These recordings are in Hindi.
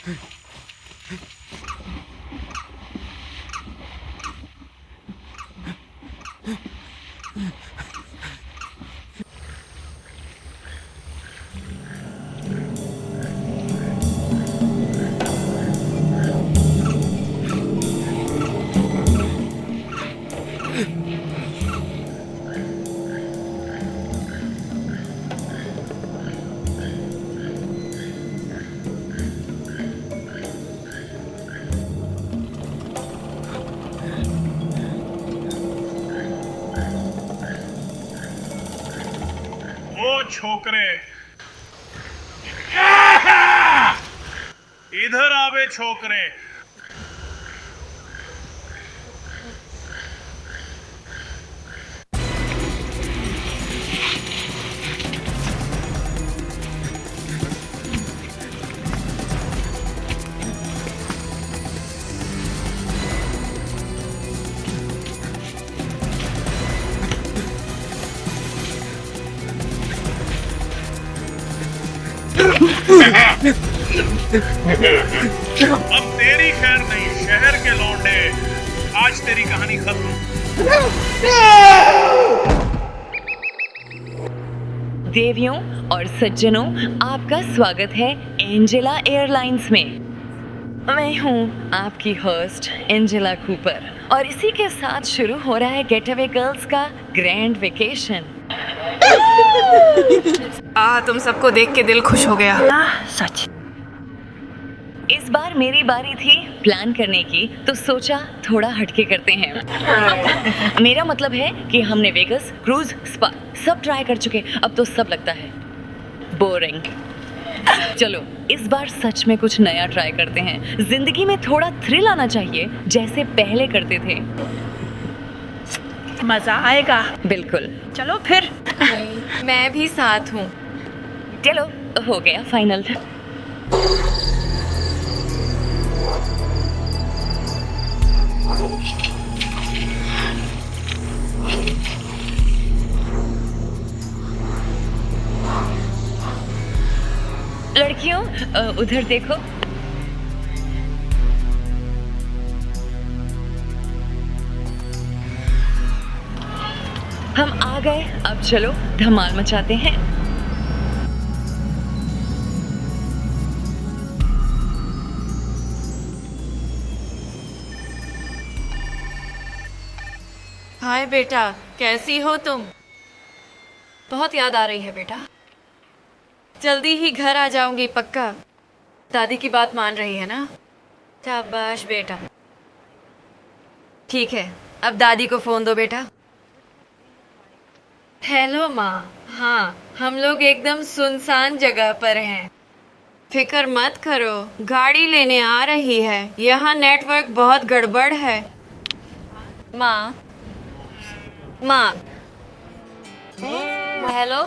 ओ छोकरे, इधर आवे छोकरे। अब तेरी खैर नहीं, शहर के लौंडे, आज तेरी कहानी खत्म। देवियों और सज्जनों, आपका स्वागत है एंजेला एयरलाइंस में। मैं हूँ आपकी होस्ट एंजेला कूपर और इसी के साथ शुरू हो रहा है गेट अवे गर्ल्स का ग्रैंड वेकेशन। तुम सबको देख के दिल खुश हो गया। सच। इस बार मेरी बारी थी प्लान करने की, तो सोचा थोड़ा हटके करते हैं। मेरा मतलब है कि हमने वेगस, क्रूज, स्पा सब ट्राई कर चुके, अब तो सब लगता है बोरिंग। चलो इस बार सच में कुछ नया ट्राई करते हैं। जिंदगी में थोड़ा थ्रिल आना चाहिए, जैसे पहले करते थे। मजा आएगा। बिल्कुल। चलो फिर। मैं भी साथ हूँ। चलो हो गया फाइनल। लड़कियों उधर देखो। हम आ गए, अब चलो धमाल मचाते हैं। हाय बेटा, कैसी हो तुम? बहुत याद आ रही है बेटा। जल्दी ही घर आ जाऊंगी पक्का। दादी की बात मान रही है ना? शाबाश बेटा। ठीक है, अब दादी को फोन दो बेटा। हेलो माँ। हाँ, हम लोग एकदम सुनसान जगह पर हैं। फिक्र मत करो, गाड़ी लेने आ रही है। यहाँ नेटवर्क बहुत गड़बड़ है। माँ, माँ। हेलो।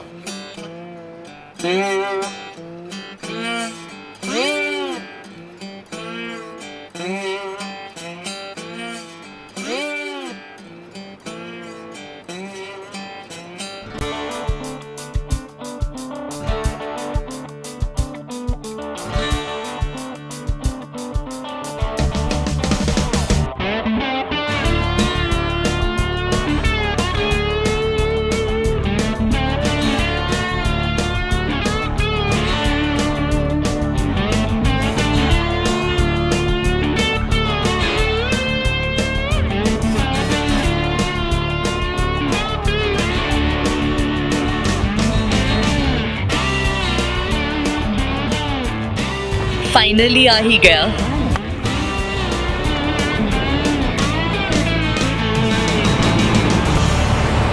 फाइनली आ ही गया।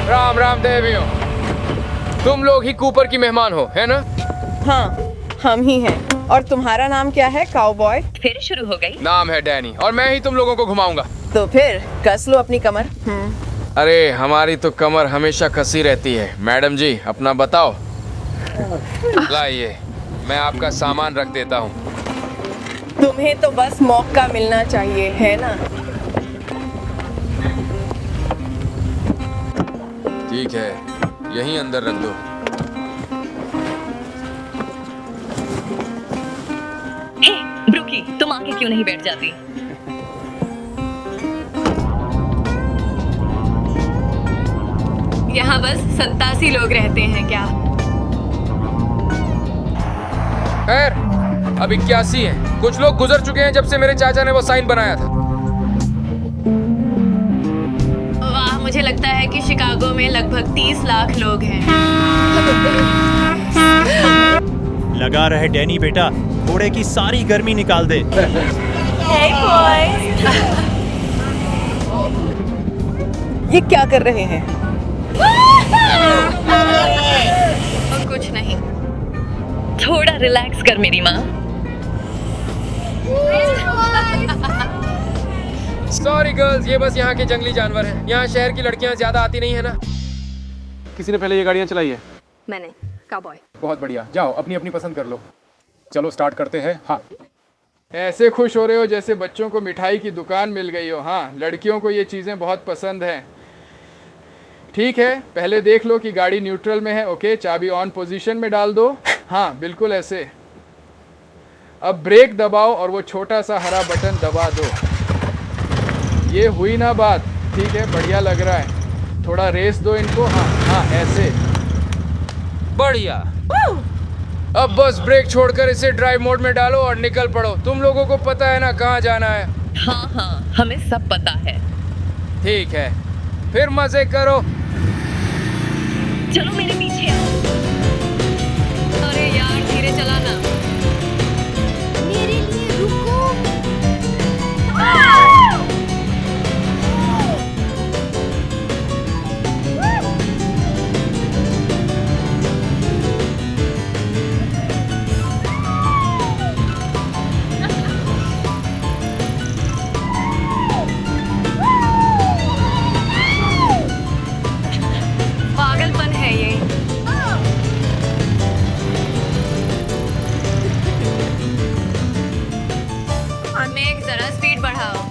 राम राम देवियों, तुम लोग ही कूपर की मेहमान हो, है ना? हाँ, हम ही हैं। और तुम्हारा नाम क्या है काउबॉय? फिर शुरू हो गई। नाम है डैनी और मैं ही तुम लोगों को घुमाऊंगा। तो फिर कस लो अपनी कमर। अरे हमारी तो कमर हमेशा कसी रहती है। मैडम जी अपना बताओ। लाइए, मैं आपका सामान रख देता हूँ। तुम्हें तो बस मौका मिलना चाहिए, है ना? ठीक है, यहीं अंदर रख दो। हे ब्रूकी, क्यों नहीं बैठ जाती? यहाँ बस 87 लोग रहते हैं क्या? खैर, अब 81 हैं। कुछ लोग गुजर चुके हैं जब से मेरे चाचा ने वो साइन बनाया था। वाह, मुझे लगता है कि शिकागो में लगभग 30 लाख लोग हैं। लगा रहे डैनी बेटा, घोड़े की सारी गर्मी निकाल दे। ये क्या कर रहे हैं? और कुछ नहीं। थोड़ा रिलैक्स कर मेरी माँ। सॉरी गर्ल्स, ये बस यहाँ के जंगली जानवर हैं। यहाँ शहर की लड़कियाँ ज्यादा आती नहीं है ना। किसी ने पहले ये गाड़ियाँ चलाई है? मैंने काउबॉय। बहुत बढ़िया, जाओ अपनी अपनी पसंद कर लो। चलो स्टार्ट करते हैं। हाँ, ऐसे खुश हो रहे हो जैसे बच्चों को मिठाई की दुकान मिल गई हो। हाँ, लड़कियों को ये चीज़ें बहुत पसंद हैं। ठीक है, पहले देख लो कि गाड़ी न्यूट्रल में है। ओके, चाबी ऑन पोजीशन में डाल दो। हाँ, बिल्कुल ऐसे। अब ब्रेक दबाओ और वो छोटा सा हरा बटन दबा दो। ये हुई ना बात? ठीक है, बढ़िया लग रहा है। थोड़ा रेस दो इनको। हाँ हाँ, ऐसे बढ़िया। अब बस ब्रेक छोड़कर इसे ड्राइव मोड में डालो और निकल पड़ो। तुम लोगों को पता है ना कहाँ जाना है? हाँ हाँ, हमें सब पता है। ठीक है, फिर मजे करो। चलो मेरे पीछे आओ। अरे यार, धीरे चलाना। मेरे लिए रुको। पागलपन है ये। मेघ, जरा स्पीड बढ़ाओ।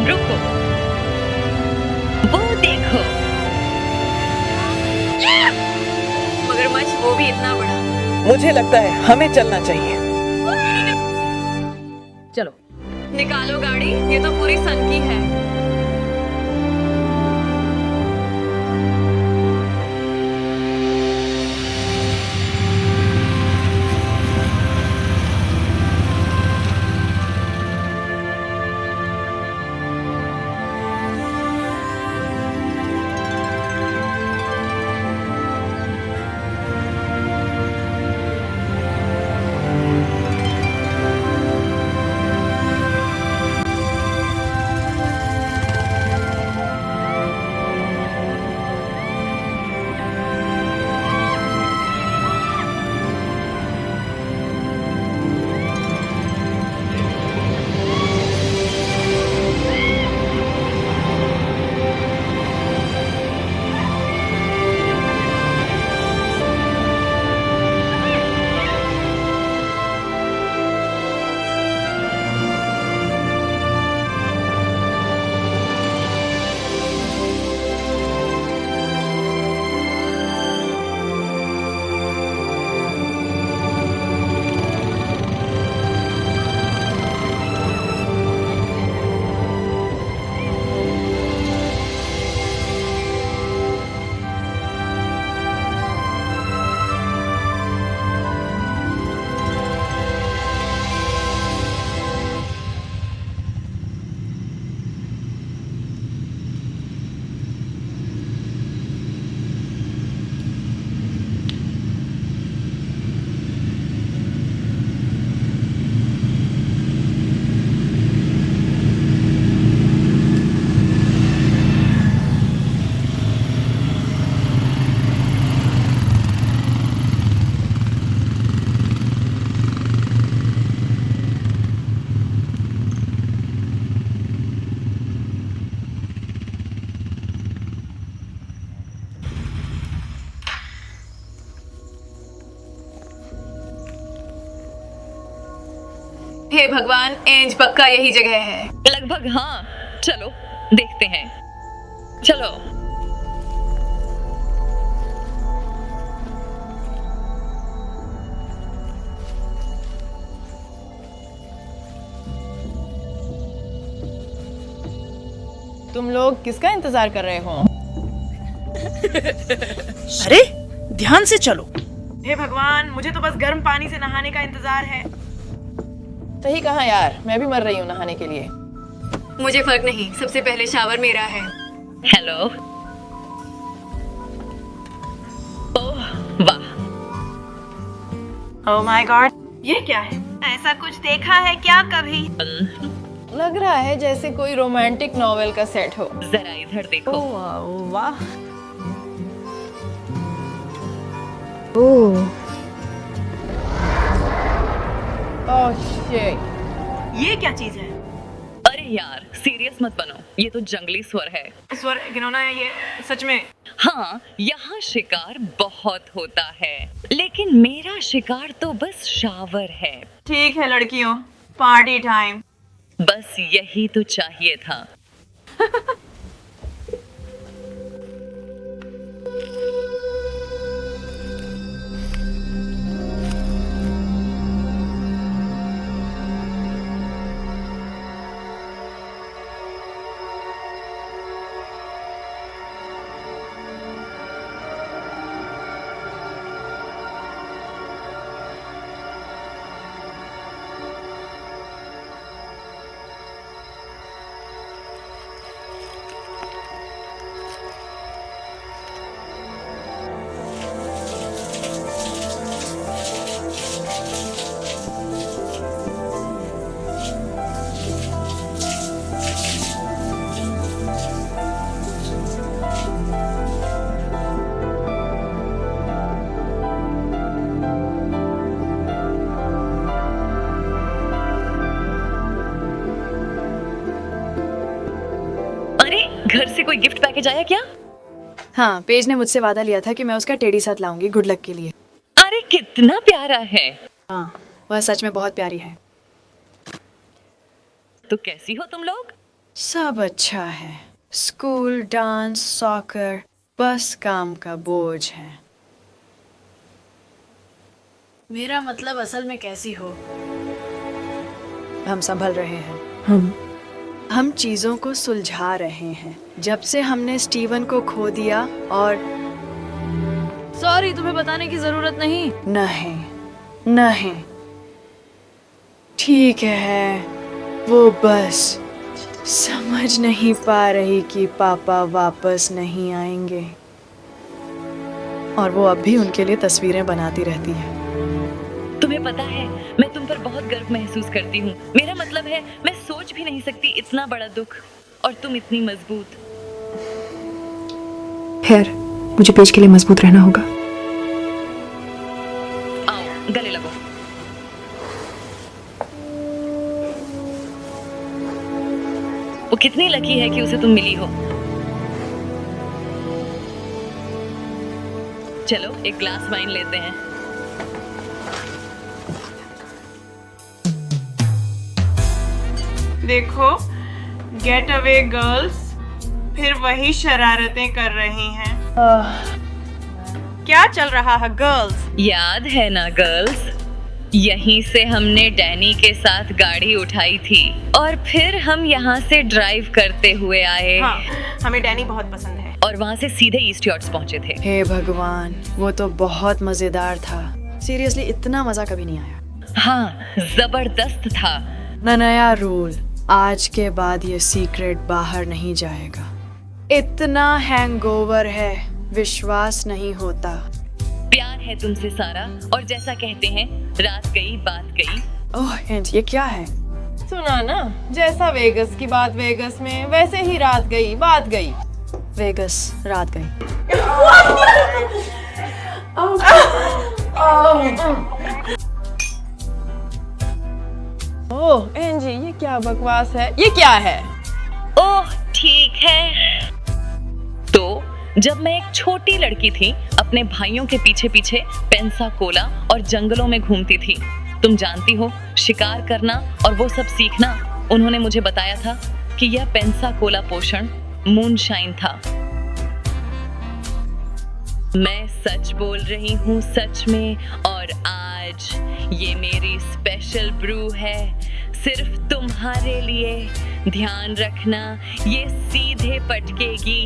रुको, वो देखो। मगरमच्छ, वो भी इतना बड़ा। मुझे लगता है हमें चलना चाहिए। चलो। निकालो गाड़ी, ये तो पूरी सन की है। हे भगवान, एंज पक्का यही जगह है। लगभग हाँ। चलो देखते हैं। चलो। तुम लोग किसका इंतजार कर रहे हो? अरे ध्यान से चलो। हे भगवान, मुझे तो बस गर्म पानी से नहाने का इंतजार है। सही कहा यार, मैं भी मर रही हूँ नहाने के लिए। मुझे फर्क नहीं, सबसे पहले शावर मेरा है। हेलो। ओह वाह। ओह माय गॉड, ये क्या है? ऐसा कुछ देखा है क्या कभी? लग रहा है जैसे कोई रोमांटिक नॉवेल का सेट हो। जरा इधर देखो। ओह वाह। ओह शिट, ये क्या चीज है? अरे यार सीरियस मत बनो, ये तो जंगली स्वर है। स्वर घिनौना है ये, सच में। हाँ, यहाँ शिकार बहुत होता है, लेकिन मेरा शिकार तो बस शावर है। ठीक है लड़कियों, पार्टी टाइम। बस यही तो चाहिए था। घर से कोई गिफ्ट पैकेज आया क्या? हाँ, पेज ने मुझसे वादा लिया था कि मैं उसका टेडी साथ लाऊंगी गुड लक के लिए। अरे कितना प्यारा है। हाँ, वह सच में बहुत प्यारी है। तो कैसी हो तुम लोग? सब अच्छा है। स्कूल, डांस, सॉकर, बस काम का बोझ है। मेरा मतलब असल में कैसी हो? हम संभल रहे हैं। हम चीजों को सुलझा रहे हैं। जब से हमने स्टीवन को खो दिया और सॉरी, तुम्हें बताने की जरूरत नहीं। नहीं, ठीक है। वो बस समझ नहीं पा रही कि पापा वापस नहीं आएंगे और वो अब भी उनके लिए तस्वीरें बनाती रहती है। तुम्हें पता है, मैं तुम पर बहुत गर्व महसूस करती हूँ। मेरा मतलब है, मैं सोच भी नहीं सकती इतना बड़ा दुख, और तुम इतनी मजबूत। खैर, मुझे पेज के लिए मजबूत रहना होगा। आओ, गले लगो। वो कितनी लकी है कि उसे तुम मिली हो। चलो एक ग्लास वाइन लेते हैं। देखो, गेट अवे गर्ल्स फिर वही शरारतें कर रही हैं। क्या चल रहा है गर्ल्स? याद है ना गर्ल्स, यहीं से हमने डैनी के साथ गाड़ी उठाई थी और फिर हम यहाँ से ड्राइव करते हुए आए। हाँ, हमें डैनी बहुत पसंद है। और वहाँ से सीधे ईस्ट यॉर्ट्स पहुँचे थे। हे भगवान, वो तो बहुत मजेदार था। सीरियसली इतना मजा कभी नहीं आया। हाँ, जबरदस्त था। नया रूल, आज के बाद ये सीक्रेट बाहर नहीं जाएगा। इतना हैंगओवर है, विश्वास नहीं होता। प्यार है तुमसे सारा, और जैसा कहते हैं, रात गई बात गई। ओह एंड ये क्या है? सुना ना, जैसा वेगस की बात वेगस में, वैसे ही रात गई बात गई। वेगस रात गई। ओह एंजी, ये क्या बकवास है? ये क्या है? ओह ठीक है। तो जब मैं एक छोटी लड़की थी, अपने भाइयों के पीछे पीछे पेंसाकोला और जंगलों में घूमती थी। तुम जानती हो, शिकार करना और वो सब सीखना, उन्होंने मुझे बताया था कि यह पेंसाकोला पोषण मूनशाइन था। मैं सच बोल रही हूँ, सच में। और आज ये मेरी स्पेशल ब्रू है, सिर्फ तुम्हारे लिए। ध्यान रखना, ये सीधे पटकेगी।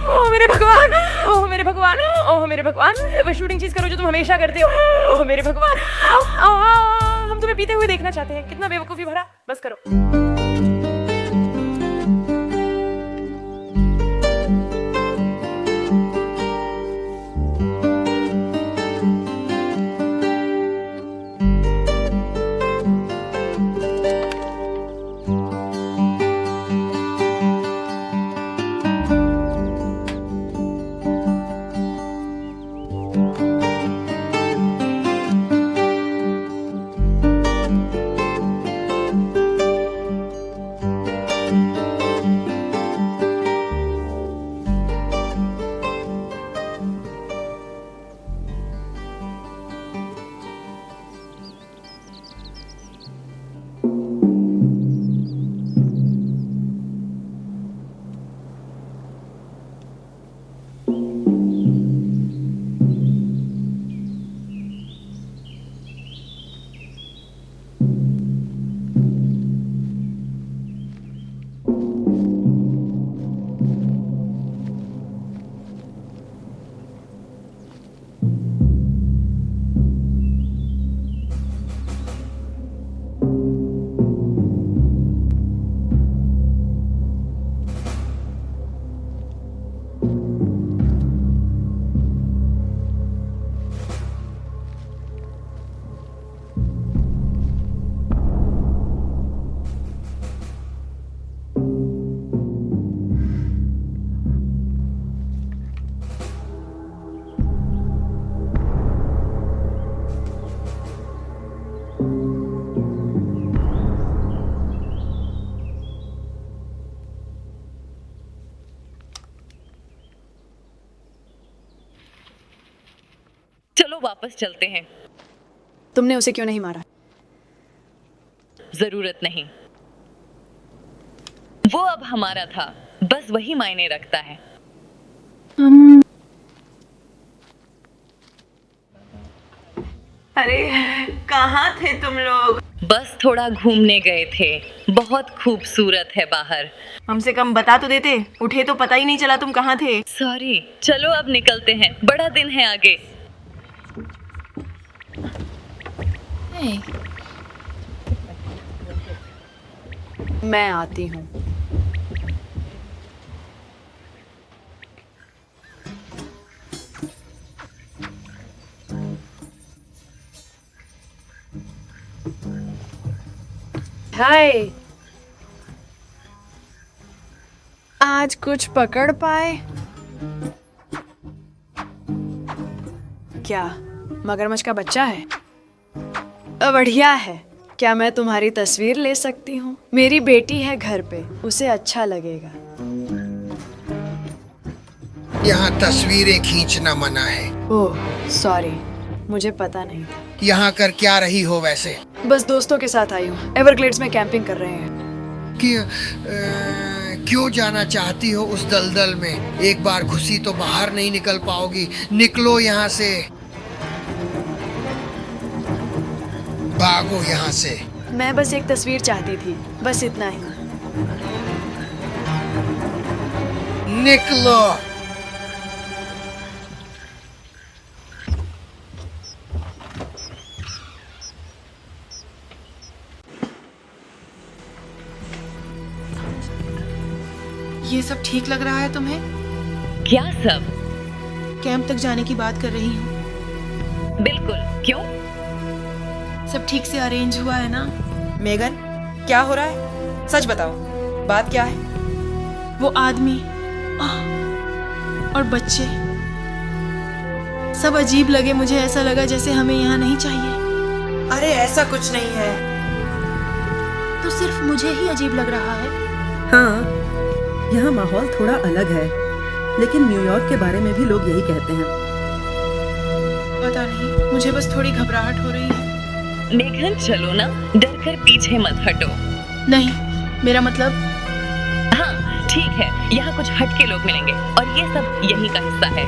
ओह मेरे भगवान, ओह मेरे भगवान, ओह मेरे भगवान, वो शूटिंग चीज करो जो तुम हमेशा करते हो। ओह मेरे भगवान, हम तुम्हें पीते हुए देखना चाहते हैं। कितना बेवकूफी भरा, बस करो। चलो वापस चलते हैं। तुमने उसे क्यों नहीं मारा? जरूरत नहीं, वो अब हमारा था, बस वही मायने रखता है। अरे कहाँ थे तुम लोग? बस थोड़ा घूमने गए थे, बहुत खूबसूरत है बाहर। हमसे कम बता तो देते, उठे तो पता ही नहीं चला तुम कहाँ थे। सॉरी, चलो अब निकलते हैं, बड़ा दिन है आगे। मैं आती हूँ। हाय, आज कुछ पकड़ पाए क्या? मगरमच्छ का बच्चा है? बढ़िया है। क्या मैं तुम्हारी तस्वीर ले सकती हूँ? मेरी बेटी है घर पे, उसे अच्छा लगेगा। यहाँ तस्वीरें खींचना मना है। ओह सॉरी, मुझे पता नहीं था। यहाँ कर क्या रही हो वैसे? बस दोस्तों के साथ आई हूँ, एवरग्लेड्स में कैंपिंग कर रहे हैं। क्यों जाना चाहती हो उस दलदल में? एक बार घुसी तो बाहर नहीं निकल पाओगी। निकलो यहाँ से, भागो यहाँ से। मैं बस एक तस्वीर चाहती थी, बस इतना ही। निकलो। ये सब ठीक लग रहा है तुम्हें? क्या सब? कैंप तक जाने की बात कर रही हूँ। बिल्कुल। क्यों? सब ठीक से अरेंज हुआ है ना? मेगन, क्या हो रहा है? सच बताओ, बात क्या है? वो आदमी और बच्चे सब अजीब लगे। मुझे ऐसा लगा जैसे हमें यहाँ नहीं चाहिए। अरे ऐसा कुछ नहीं है। तो सिर्फ मुझे ही अजीब लग रहा है? हाँ, यहाँ माहौल थोड़ा अलग है, लेकिन न्यूयॉर्क के बारे में भी लोग यही कहते हैं। पता नहीं, मुझे बस थोड़ी घबराहट हो रही है। मेघन चलो ना, डर कर पीछे मत हटो। नहीं, मेरा मतलब। हाँ ठीक है, यहाँ कुछ हटके लोग मिलेंगे और ये सब यही का हिस्सा है।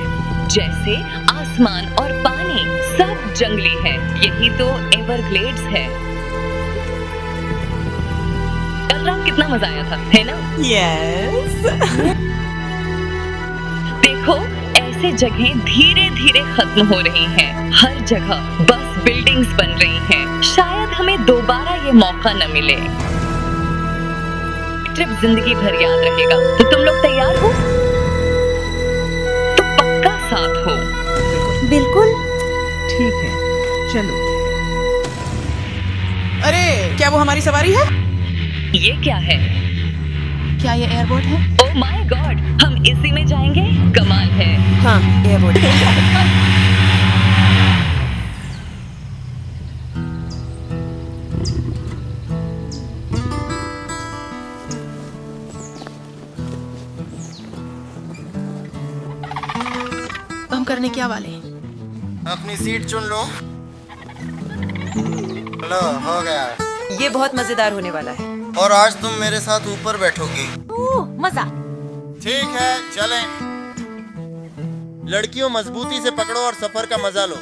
जैसे आसमान और पानी सब जंगली है। यही तो एवरग्लेड्स है। कल रात कितना मजा आया था, है ना? यस। देखो ऐसे जगहें धीरे धीरे खत्म हो रही हैं। हर जगह बस बिल्डिंग्स बन रही हैं। शायद हमें दोबारा ये मौका न मिले। ट्रिप जिंदगी भर याद रहेगा। तो तुम लोग तैयार हो? तो पक्का साथ हो? बिल्कुल। ठीक है, चलो। अरे, क्या वो हमारी सवारी है? ये क्या है? क्या ये एयरबोट है? ओह माय गॉड, हम इसी में जाएंगे? कमाल है। हाँ, एयरबोट। हम करने क्या वाले हैं? अपनी सीट चुन लो। लो, हो गया। ये बहुत मजेदार होने वाला है। और आज तुम मेरे साथ ऊपर बैठोगी। मजा। ठीक है, चलें। लड़कियों, मजबूती से पकड़ो और सफर का मजा लो।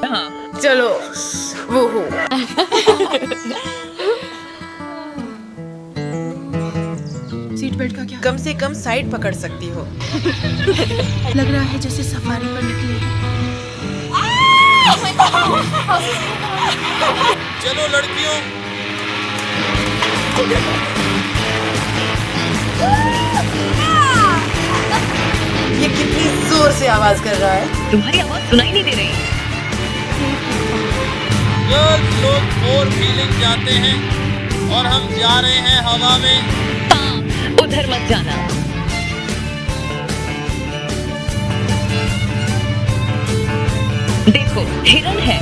हाँ चलो, वो हो। सीट बेल्ट का क्या? कम से कम साइड पकड़ सकती हो। लग रहा है जैसे सफारी पर निकले। चलो लड़कियों। ये कितनी जोर से आवाज कर रहा है। तुम्हारी आवाज सुनाई नहीं दे रही। गर्ल्स लोग 4 व्हीलिंग जाते हैं और हम जा रहे हैं हवा में। हाँ, उधर मत जाना। देखो हिरन है।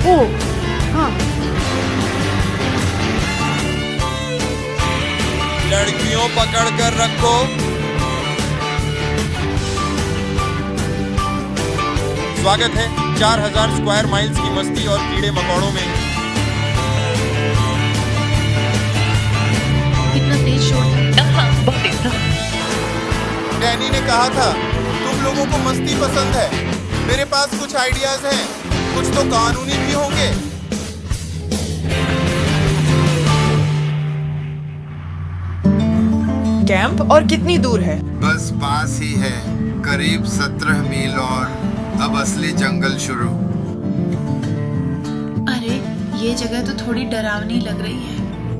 ओह हाँ। लड़कियों पकड़ कर रखो। स्वागत है 4000 स्क्वायर माइल्स की मस्ती और कीड़े मकोड़ों में। कितना तेज शोर था। हाँ, बहुत तेज था। डैनी ने कहा था तुम लोगों को मस्ती पसंद है। मेरे पास कुछ आइडियाज हैं, कुछ तो कानूनी भी होंगे। कैंप और कितनी दूर है? बस पास ही है, करीब 17 मील और अब असली जंगल शुरू। अरे, ये जगह तो थोड़ी डरावनी लग रही है।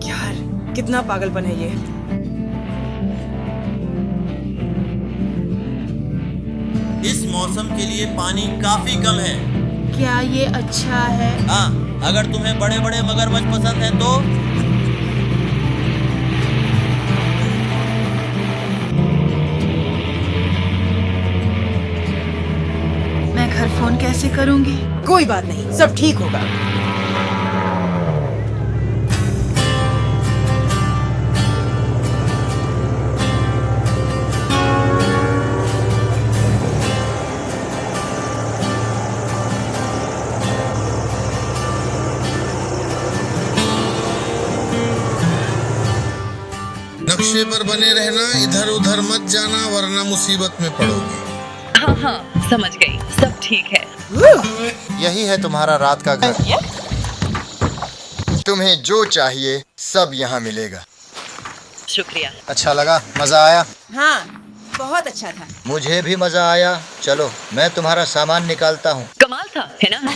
यार, कितना पागलपन है ये। इस मौसम के लिए पानी काफी कम है। क्या ये अच्छा है? हाँ, अगर तुम्हें बड़े बड़े मगरमच्छ पसंद है तो। मैं घर फोन कैसे करूंगी? कोई बात नहीं, सब ठीक होगा। नक्शे पर बने रहना, इधर उधर मत जाना वरना मुसीबत में पड़ोगे। हाँ हाँ, समझ गई, सब ठीक है। यही है तुम्हारा रात का घर। तुम्हें जो चाहिए सब यहाँ मिलेगा। शुक्रिया। अच्छा लगा? मजा आया? हाँ, बहुत अच्छा था। मुझे भी मजा आया। चलो मैं तुम्हारा सामान निकालता हूँ। कमाल था, है ना?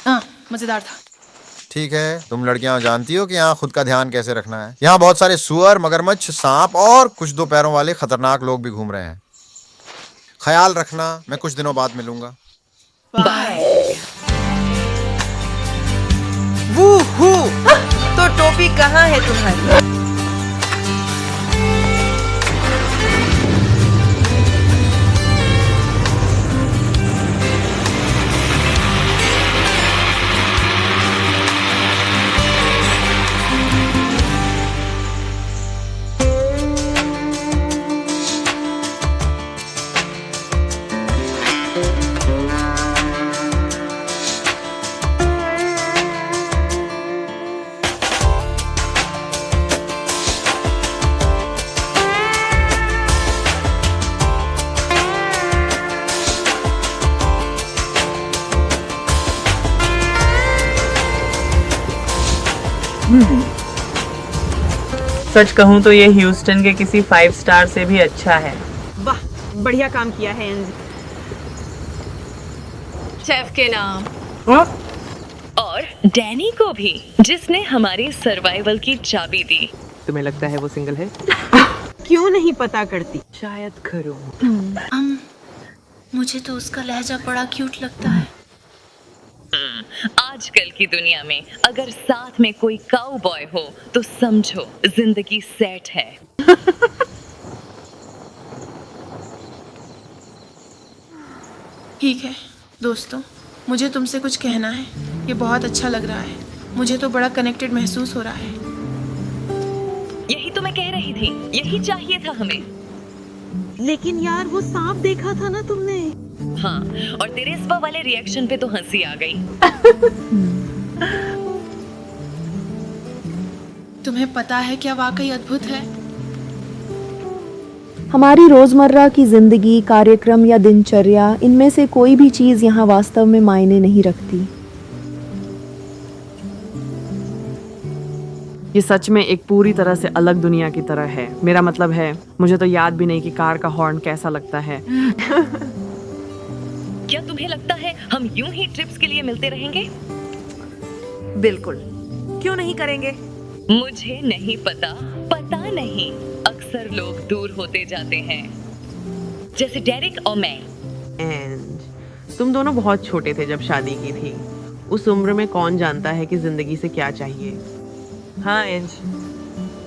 हाँ, मजेदार था। ठीक है, तुम लड़कियां जानती हो कि यहाँ खुद का ध्यान कैसे रखना है। यहाँ बहुत सारे सुअर, मगरमच्छ, सांप और कुछ 2 पैरों वाले खतरनाक लोग भी घूम रहे हैं। ख्याल रखना, मैं कुछ दिनों बाद मिलूंगा। बाय। वूहू! तो टोपी कहाँ है तुम्हारी? सच कहूँ तो ये ह्यूस्टन के किसी 5 स्टार से भी अच्छा है। वाह, बढ़िया काम किया है एंजी। शेफ के नाम। और डैनी को भी, जिसने हमारी सर्वाइवल की चाबी दी। तुम्हें लगता है वो सिंगल है? क्यों नहीं पता करती? शायद करूँ। मुझे तो उसका लहजा बड़ा क्यूट लगता है। आजकल की दुनिया में अगर साथ में कोई काउबॉय हो तो समझो जिंदगी सेट है। ठीक है दोस्तों, मुझे तुमसे कुछ कहना है। ये बहुत अच्छा लग रहा है। मुझे तो बड़ा कनेक्टेड महसूस हो रहा है। यही तो मैं कह रही थी, यही चाहिए था हमें। लेकिन यार वो सांप देखा था ना तुमने? हाँ, और तेरे इस वाले रिएक्शन पे तो हंसी आ गई। तुम्हें पता है क्या वाकई अद्भुत है? हमारी रोजमर्रा की जिंदगी, कार्यक्रम या दिनचर्या, इनमें से कोई भी चीज यहाँ वास्तव में मायने नहीं रखती। ये सच में एक पूरी तरह से अलग दुनिया की तरह है। मेरा मतलब है, मुझे तो याद भी नहीं कि कार का हॉर्न कैसा लगता है। क्या तुम्हें लगता है हम यूं ही ट्रिप्स के लिए मिलते रहेंगे? बिल्कुल, क्यों नहीं करेंगे? मुझे नहीं पता, पता नहीं। अक्सर लोग दूर होते जाते हैं, जैसे डेरिक और मैं। एंड तुम दोनों बहुत छोटे थे जब शादी की थी। उस उम्र में कौन जानता है कि जिंदगी से क्या चाहिए। हाँ एंज,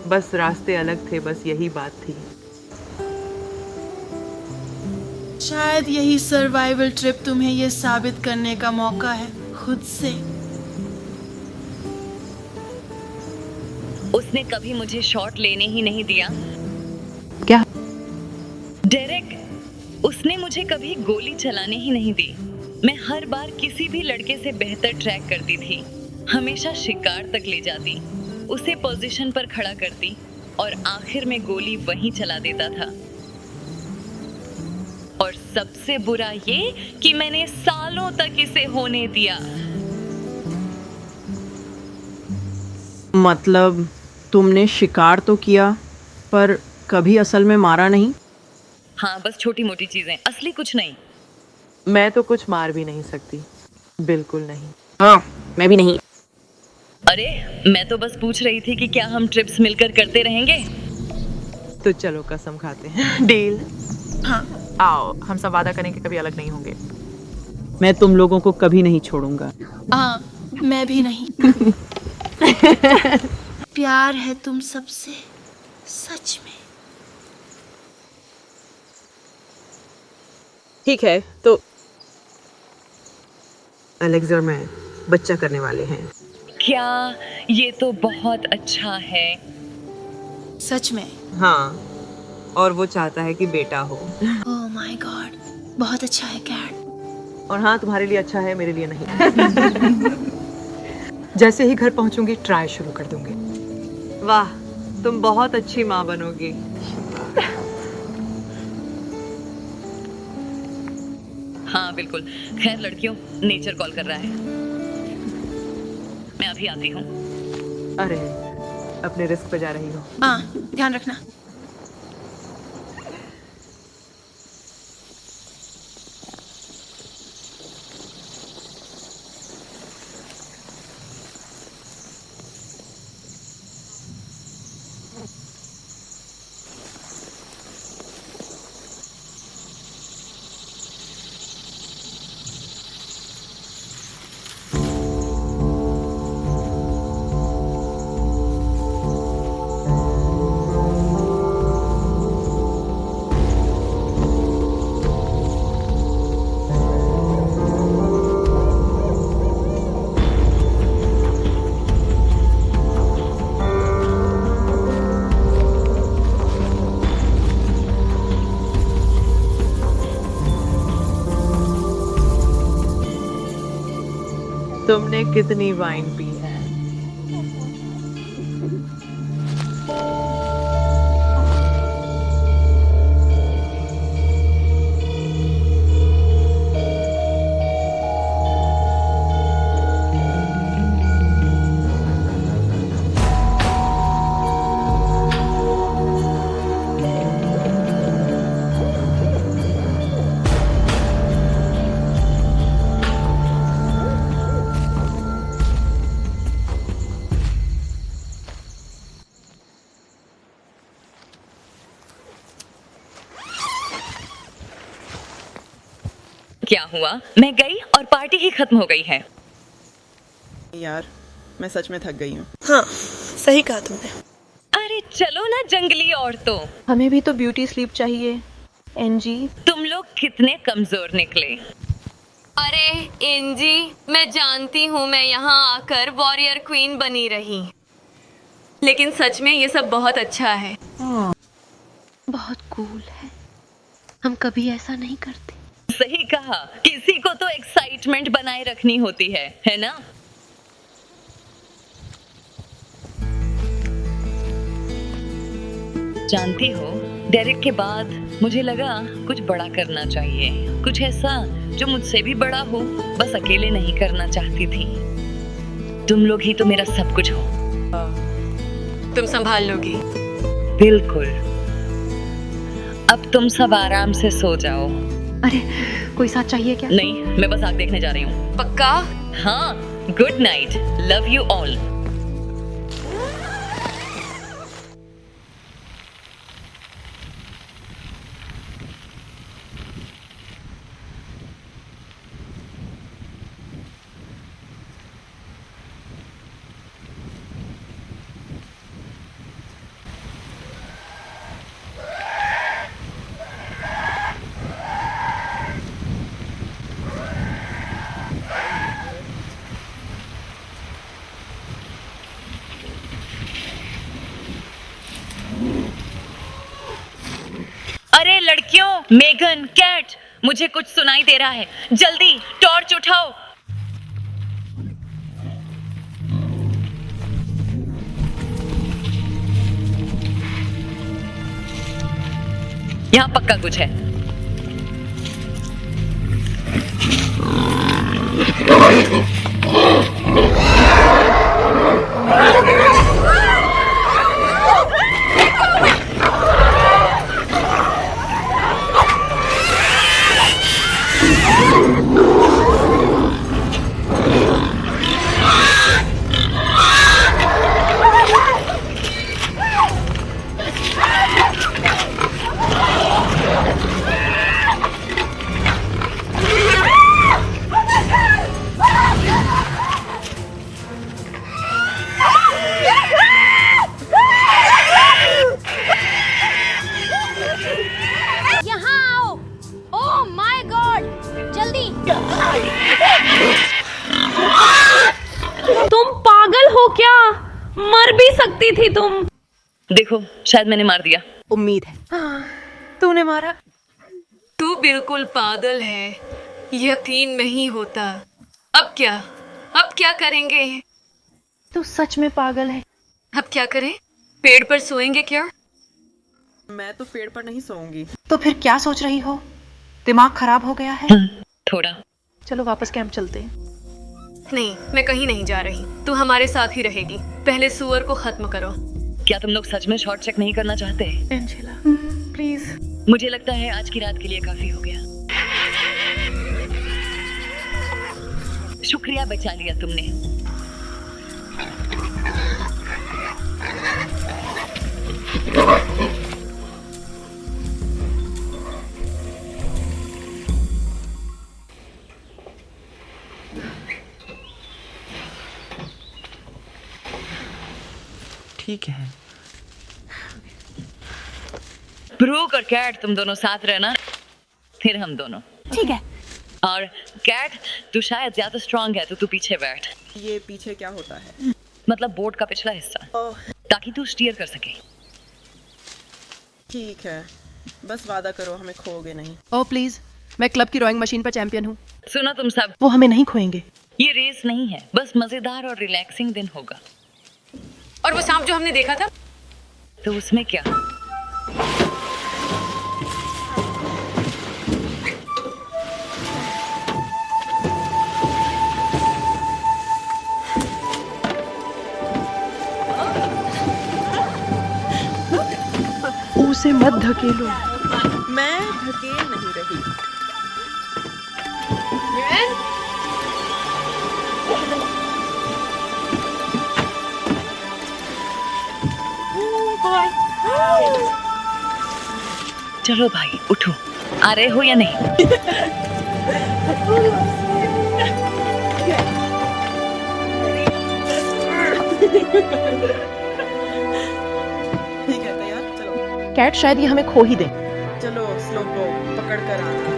बस रास्ते अलग थे, बस यही बात थी। शायद यही सर्वाइवल ट्रिप तुम्हें ये साबित करने का मौका है खुद से। उसने कभी मुझे शॉट लेने ही नहीं दिया। क्या? डेरिक, उसने मुझे कभी गोली चलाने ही नहीं दी। मैं हर बार किसी भी लड़के से बेहतर ट्रैक करती थी, हमेशा शिकार तक ले जाती, उसे पोजीशन पर खड़ा करती और आखिर में गोली वहीं चला देता था। और सबसे बुरा ये कि मैंने सालों तक इसे होने दिया। मतलब तुमने शिकार तो किया पर कभी असल में मारा नहीं? हाँ, बस छोटी मोटी चीजें, असली कुछ नहीं। मैं तो कुछ मार भी नहीं सकती, बिल्कुल नहीं। हाँ, मैं भी नहीं। अरे, मैं तो बस पूछ रही थी कि क्या हम ट्रिप्स मिलकर करते रहेंगे? तो चलो कसम खाते हैं। डील? हाँ, आओ, हम सब वादा करें कि कभी अलग नहीं होंगे। मैं तुम लोगों को कभी नहीं छोड़ूंगा। हाँ, मैं भी नहीं। प्यार है तुम सबसे, सच में। ठीक है, तो एलेक्स और मैं बच्चा करने वाले हैं। क्या? ये तो बहुत अच्छा है। सच में? हाँ, और वो चाहता है कि बेटा हो। ओह माय गॉड, बहुत अच्छा है कैट। और हाँ, तुम्हारे लिए अच्छा है, मेरे लिए नहीं। जैसे ही घर पहुंचूंगी ट्राई शुरू कर दूंगी। वाह, तुम बहुत अच्छी माँ बनोगी। हाँ बिल्कुल। खैर लड़कियों, नेचर कॉल कर रहा है, मैं अभी आती हूँ। अरे, अपने रिस्क पे जा रही हो। हाँ, ध्यान रखना। तुमने कितनी वाइन पी है? क्या हुआ? मैं गई और पार्टी ही खत्म हो गई है। यार मैं सच में थक गई हूँ। हाँ सही कहा तुमने। अरे चलो ना जंगली औरतों, हमें भी तो ब्यूटी स्लीप चाहिए। एनजी, तुम लोग कितने कमजोर निकले। अरे एंजी, मैं जानती हूँ मैं यहाँ आकर वॉरियर क्वीन बनी रही, लेकिन सच में ये सब बहुत अच्छा है। बहुत कूल है, हम कभी ऐसा नहीं करते। सही कहा, किसी को तो एक्साइटमेंट बनाए रखनी होती है ना? जानती हो, डेरिक के बाद मुझे लगा कुछ बड़ा करना चाहिए, कुछ ऐसा जो मुझसे भी बड़ा हो। बस अकेले नहीं करना चाहती थी। तुम लोग ही तो मेरा सब कुछ हो। तुम संभाल लोगी। बिल्कुल। अब तुम सब आराम से सो जाओ। अरे कोई साथ चाहिए क्या? नहीं, मैं बस आग देखने जा रही हूँ। पक्का? हाँ, good night, love you all. अरे लड़कियों, मेगन, कैट, मुझे कुछ सुनाई दे रहा है। जल्दी टॉर्च उठाओ। यहाँ पक्का कुछ है। तुम पागल हो क्या? मर भी सकती थी तुम। देखो, शायद मैंने मार दिया। उम्मीद है। तूने मारा? तू बिल्कुल पागल है, यकीन नहीं होता। अब क्या करेंगे? तू सच में पागल है। अब क्या करें? पेड़ पर सोएंगे क्या? मैं तो पेड़ पर नहीं सोऊंगी। तो फिर क्या सोच रही हो? दिमाग खराब हो गया है? थोड़ा। चलो वापस कैंप चलते हैं। नहीं, मैं कहीं नहीं जा रही। तू हमारे साथ ही रहेगी। पहले सुअर को खत्म करो। क्या तुम लोग सच में शॉर्ट चेक नहीं करना चाहते? Angela please. मुझे लगता है आज की रात के लिए काफी हो गया। शुक्रिया, बचा लिया तुमने। ठीक है। ब्रूक और कैट, तुम दोनों साथ रहना, फिर हम दोनों। ठीक है। और कैट, तू शायद ज्यादा स्ट्रांग है तो तू पीछे बैठ। ये पीछे क्या होता है? मतलब बोट का पिछला हिस्सा, ताकि तू स्टीयर कर सके। ठीक है, बस वादा करो हमें खोओगे नहीं। ओह प्लीज, मैं क्लब की रोइंग मशीन पर चैंपियन हूँ। सुनो तुम सब, वो हमें नहीं खोएंगे। ये रेस नहीं है, बस मजेदार और रिलैक्सिंग दिन होगा। और वो सांप जो हमने देखा था, तो उसमें क्या? उसे मत धकेलो। मैं धकेल नहीं रही। चलो भाई, उठो। आ रहे हो या नहीं? ठीक है तैयार, चलो। कैट शायद ये हमें खो ही दे। चलो स्लो को पकड़ कर आना।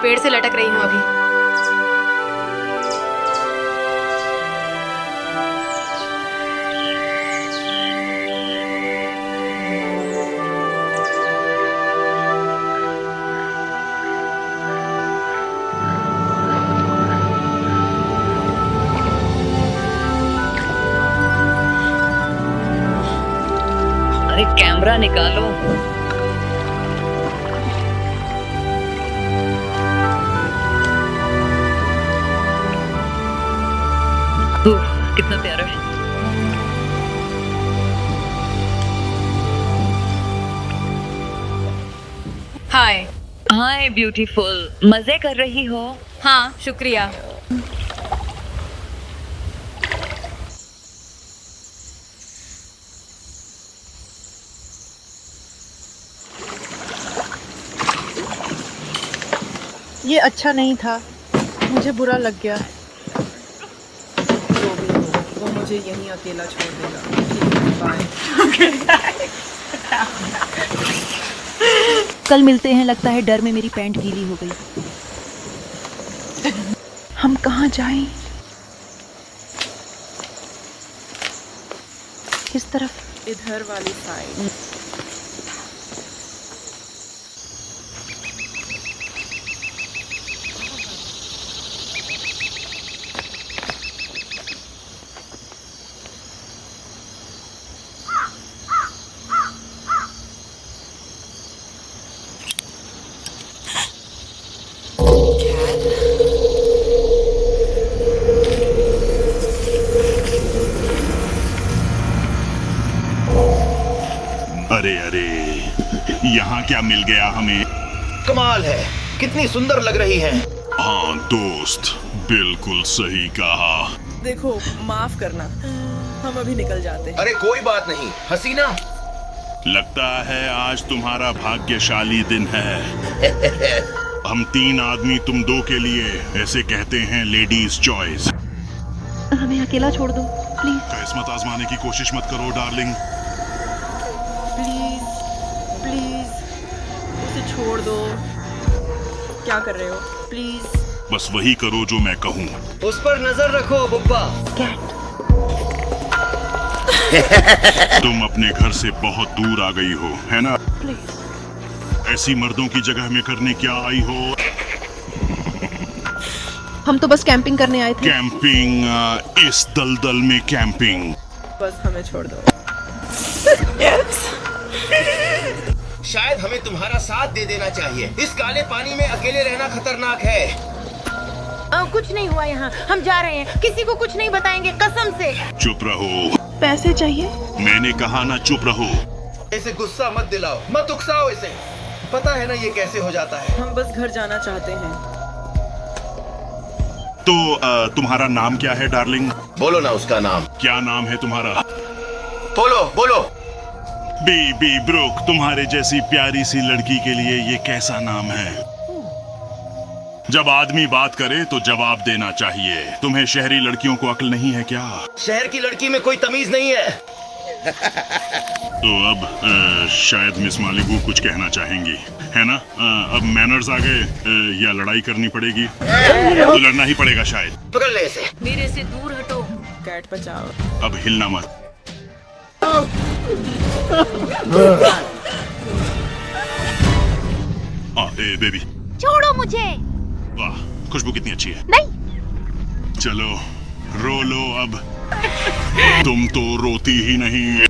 पेड़ से लटक रही हूँ अभी। अरे कैमरा निकालो। कितना प्यारा है। हाय। हाय ब्यूटीफुल, मजे कर रही हो? हाँ शुक्रिया। ये अच्छा नहीं था, मुझे बुरा लग गया। जो भी हो, वो मुझे यहीं अकेला छोड़ देगा। बाय। कल मिलते हैं। लगता है डर में मेरी पैंट गीली हो गई। हम कहाँ जाएं? किस तरफ? इधर वाली साइड। अरे अरे, यहाँ क्या मिल गया हमें? कमाल है, कितनी सुंदर लग रही है। हाँ दोस्त, बिल्कुल सही कहा। देखो माफ करना, हम अभी निकल जाते हैं। अरे कोई बात नहीं हसीना। लगता है आज तुम्हारा भाग्यशाली दिन है। हम 3 आदमी तुम 2 के लिए, ऐसे कहते हैं लेडीज चॉइस। हमें अकेला छोड़ दो प्लीज। किस्मत आजमाने की कोशिश मत करो डार्लिंग। प्लीज प्लीज उसे छोड़ दो। क्या कर रहे हो? प्लीज बस वही करो जो मैं कहूँ। उस पर नजर रखो बुब्बा। तुम अपने घर से बहुत दूर आ गई हो, है ना? ऐसी मर्दों की जगह में करने क्या आई हो? हम तो बस कैंपिंग करने आए थे। कैंपिंग? इस दलदल में कैंपिंग? बस हमें छोड़ दो। शायद हमें तुम्हारा साथ दे देना चाहिए। इस काले पानी में अकेले रहना खतरनाक है। कुछ नहीं हुआ यहाँ, हम जा रहे हैं, किसी को कुछ नहीं बताएंगे, कसम से। चुप रहो। पैसे चाहिए? मैंने कहा ना चुप रहो। इसे गुस्सा मत दिलाओ, मत उकसाओ इसे। पता है ना ये कैसे हो जाता है। हम बस घर जाना चाहते हैं। तो तुम्हारा नाम क्या है डार्लिंग? बोलो ना उसका नाम। क्या नाम है तुम्हारा? बोलो बोलो। बेबी ब्रुक, तुम्हारे जैसी प्यारी सी लड़की के लिए ये कैसा नाम है? जब आदमी बात करे तो जवाब देना चाहिए। तुम्हें शहरी लड़कियों को अक्ल नहीं है क्या? शहर की लड़की में कोई तमीज नहीं है। तो अब शायद मिस मालिगू कुछ कहना चाहेंगी, है ना? अब मैनर्स आ गए, या लड़ाई करनी पड़ेगी? तो लड़ना ही पड़ेगा शायद। पकड़ ले इसे। मेरे से दूर हटो। कैट बचाओ। अब हिलना मत। बेबी छोड़ो मुझे। वाह, खुशबू कितनी अच्छी है। नहीं। चलो रो लो अब। तुम तो रोती ही नहीं।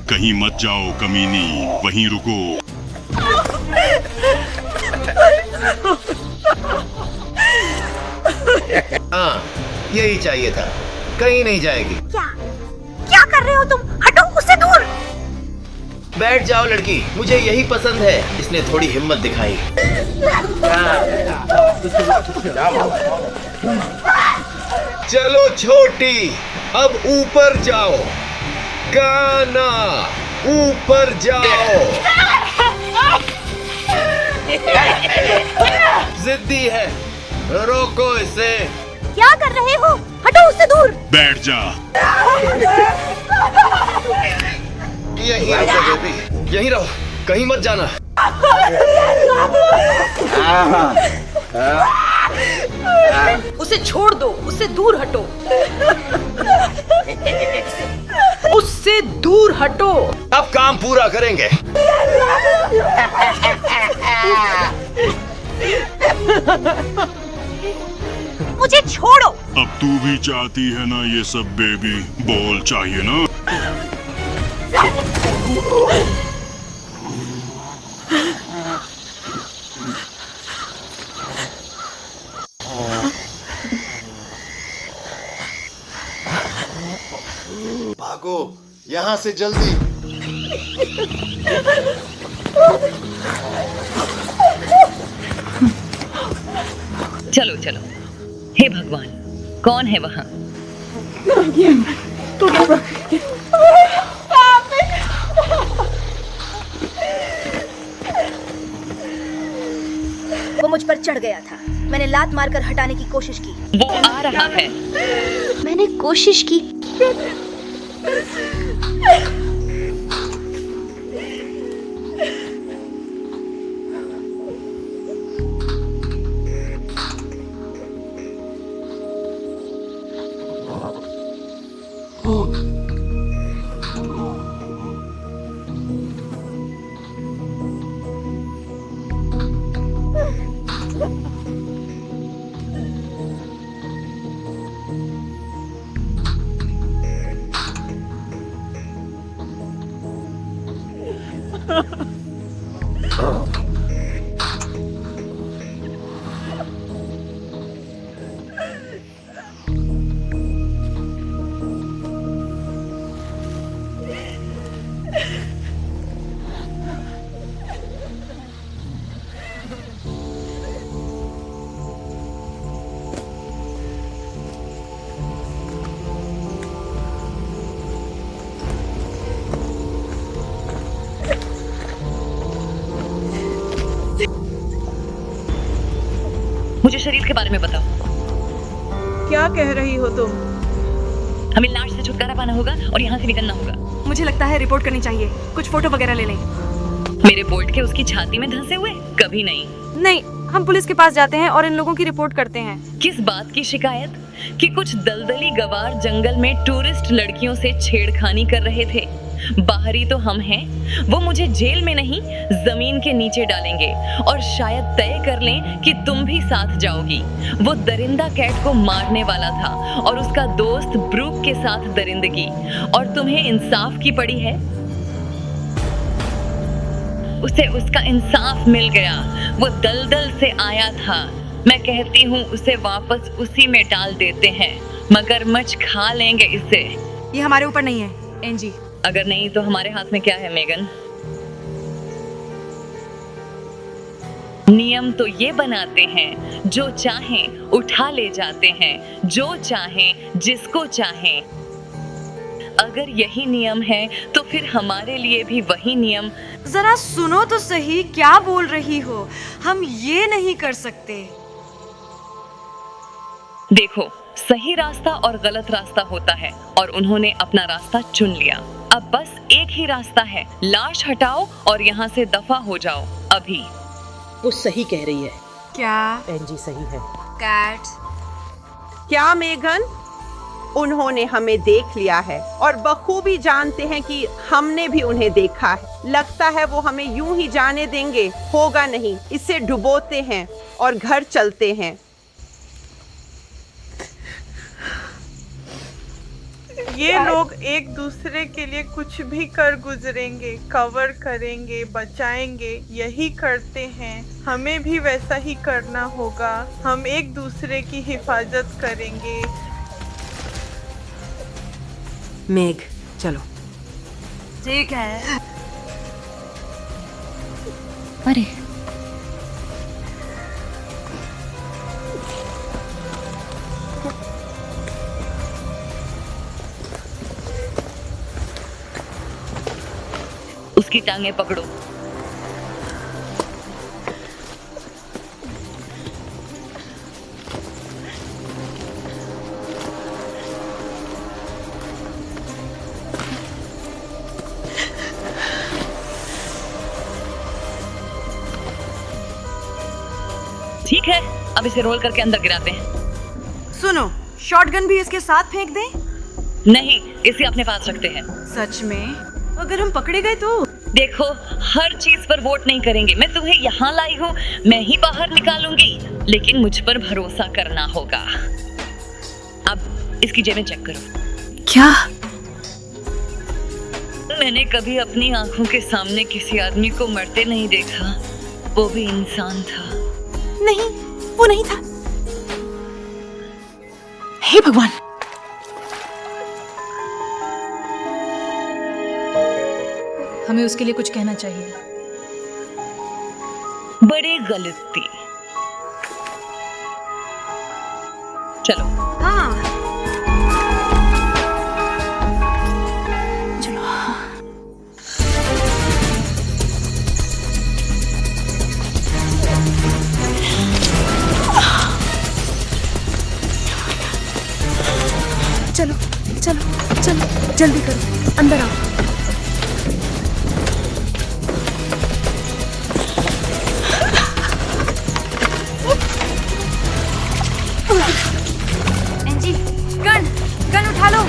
कहीं मत जाओ कमीनी, वहीं रुको। हाँ, यही चाहिए था। कहीं नहीं जाएगी। क्या कर रहे हो तुम? हटो उससे दूर। बैठ जाओ लड़की, मुझे यही पसंद है। इसने थोड़ी हिम्मत दिखाई। चलो छोटी, अब ऊपर जाओ। गाना, ऊपर जाओ। जिद्दी है, रोको इसे। क्या कर रहे हो? हटो उससे दूर। बैठ जा। यहीं रहो बेबी, यहीं रहो, कहीं मत जाना। उसे छोड़ दो, उससे दूर हटो। उससे दूर हटो। अब काम पूरा करेंगे। मुझे छोड़ो। अब तू भी चाहती है ना ये सब बेबी? बोल चाहिए ना? भागो यहाँ से जल्दी। चलो चलो। हे भगवान, कौन है वहाँ? वो मुझ पर चढ़ गया था। मैंने लात मारकर हटाने की कोशिश की। वो आ रहा है। मैंने कोशिश की। मुझे शरीर के बारे में बताओ। क्या कह रही हो तुम? हमें लाश से छुटकारा पाना होगा और यहाँ से निकलना होगा। मुझे लगता है रिपोर्ट करनी चाहिए। कुछ फोटो वगैरह ले लें। मेरे बोल्ट के उसकी छाती में धंसे हुए? कभी नहीं। नहीं, हम पुलिस के पास जाते हैं और इन लोगों की रिपोर्ट करते हैं। किस बात की शिकायत? कि कुछ दलदली गवार जंगल में टूरिस्ट लड़कियों से छेड़खानी कर रहे थे। बाहरी तो हम हैं, वो मुझे जेल में नहीं जमीन के नीचे डालेंगे और शायद तय कर लें कि तुम भी साथ जाओगी। वो दरिंदा कैट को मारने वाला था और उसका दोस्त ब्रूक के साथ दरिंदगी, और तुम्हें इंसाफ की पड़ी है। उसे उसका इंसाफ मिल गया। वो दलदल से आया था। मैं कहती हूँ उसे वापस उसी में डाल देते हैं। मगरमच्छ खा लेंगे इसे। ये हमारे ऊपर नहीं है, एनजी। अगर नहीं तो हमारे हाथ में क्या है, मेगन? नियम तो ये बनाते हैं, जो चाहें उठा ले जाते हैं, जो चाहें जिसको चाहें। अगर यही नियम है तो फिर हमारे लिए भी वही नियम। जरा सुनो तो सही, क्या बोल रही हो? हम ये नहीं कर सकते। देखो, सही रास्ता और गलत रास्ता होता है और उन्होंने अपना रास्ता चुन लिया। अब बस एक ही रास्ता है, लाश हटाओ और यहाँ से दफा हो जाओ अभी। वो सही कह रही है। क्या? एंजी सही है। कैट, क्या मेघन? उन्होंने हमें देख लिया है और बखूबी जानते हैं कि हमने भी उन्हें देखा है। लगता है वो हमें यूं ही जाने देंगे। होगा नहीं, इसे डुबोते हैं और घर चलते हैं। ये लोग एक दूसरे के लिए कुछ भी कर गुजरेंगे, कवर करेंगे, बचाएंगे, यही करते हैं। हमें भी वैसा ही करना होगा। हम एक दूसरे की हिफाजत करेंगे। मेघ, चलो। ठीक है। अरे उसकी टांगें पकड़ो। ठीक है, अब इसे रोल करके अंदर गिराते हैं। सुनो, शॉटगन भी इसके साथ फेंक दें? नहीं, इसे अपने पास रखते हैं। सच में? अगर हम पकड़े गए तो? देखो, हर चीज पर वोट नहीं करेंगे। मैं तुम्हें यहाँ लाई हूँ, मैं ही बाहर निकालूंगी, लेकिन मुझ पर भरोसा करना होगा। अब इसकी जेबें चेक करो। क्या? मैंने कभी अपनी आंखों के सामने किसी आदमी को मरते नहीं देखा, वो भी इंसान था। नहीं, वो नहीं था। हे भगवान! हमें उसके लिए कुछ कहना चाहिए। बड़ी गलती। चलो। हाँ। चलो चलो चलो, जल्दी करो, अंदर आओ। एंजी, गन उठा लो।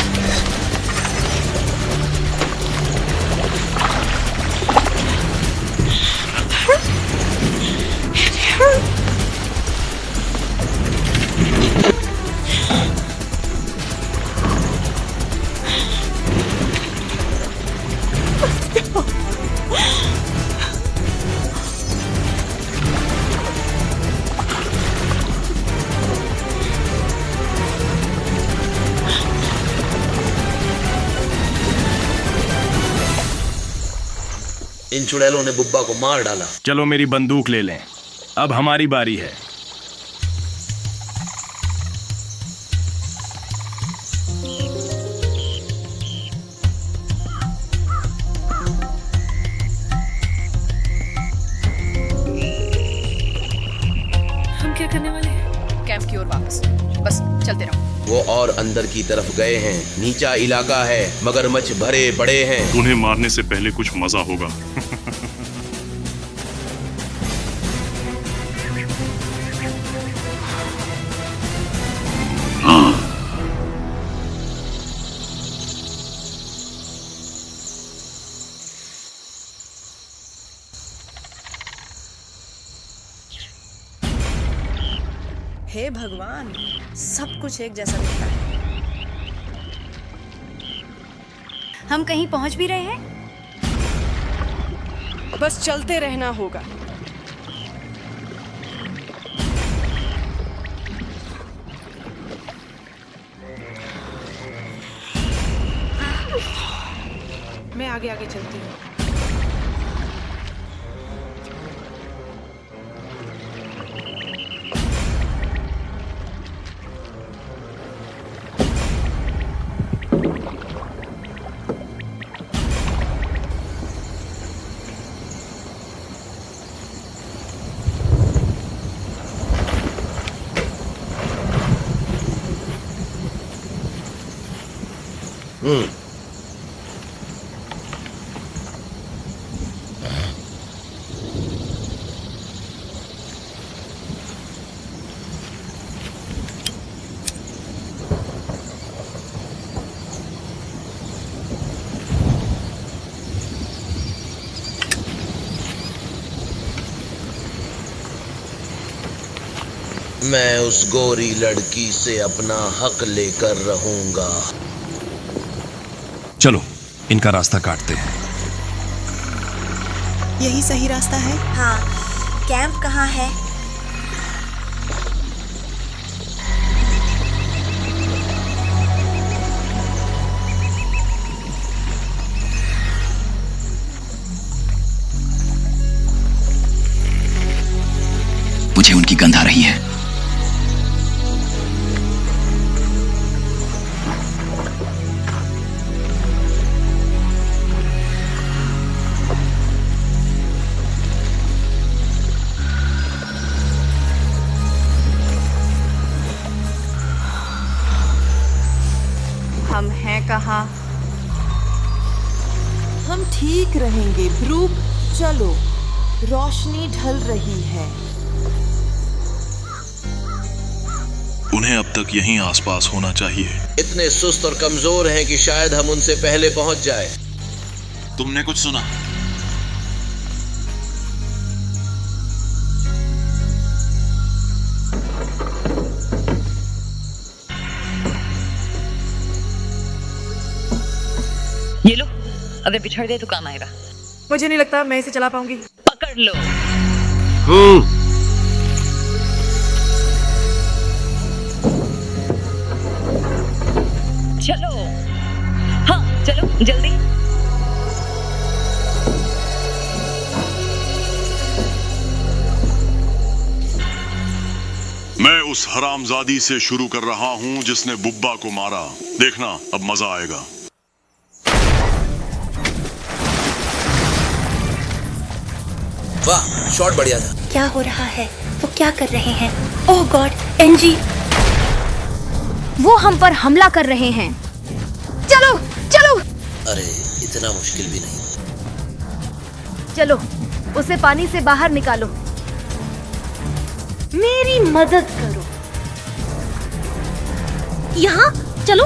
इन चुड़ैलों ने बुब्बा को मार डाला। चलो मेरी बंदूक ले लें, अब हमारी बारी है। हम क्या करने वाले हैं? कैंप की ओर वापस, बस चलते रहो। वो और अंदर की तरफ गए हैं। नीचा इलाका है, मगरमच्छ भरे पड़े हैं। उन्हें मारने से पहले कुछ मजा होगा। हे भगवान, सब कुछ एक जैसा दिखता है। हम कहीं पहुंच भी रहे हैं? बस चलते रहना होगा। मैं आगे आगे चलती हूँ। मैं उस गोरी लड़की से अपना हक लेकर रहूंगा। चलो इनका रास्ता काटते हैं। यही सही रास्ता है? हाँ, कैंप कहाँ है? मुझे उनकी गंध आ रही है। हम हैं कहाँ? हम ठीक रहेंगे ब्रूक, चलो रोशनी ढल रही है। उन्हें अब तक यहीं आसपास होना चाहिए। इतने सुस्त और कमजोर हैं कि शायद हम उनसे पहले पहुंच जाए। तुमने कुछ सुना? ये लो, अगर बिछड़ गए तो काम आएगा। मुझे नहीं लगता मैं इसे चला पाऊंगी। पकड़ लो। चलो, हाँ चलो जल्दी। मैं उस हरामजादी से शुरू कर रहा हूँ जिसने बुब्बा को मारा। देखना अब मजा आएगा। वाह, शॉट बढ़िया था। क्या हो रहा है? वो क्या कर रहे हैं? ओह गॉड, एनजी! वो हम पर हमला कर रहे हैं। चलो चलो। अरे इतना मुश्किल भी नहीं। चलो उसे पानी से बाहर निकालो। मेरी मदद करो। यहाँ चलो।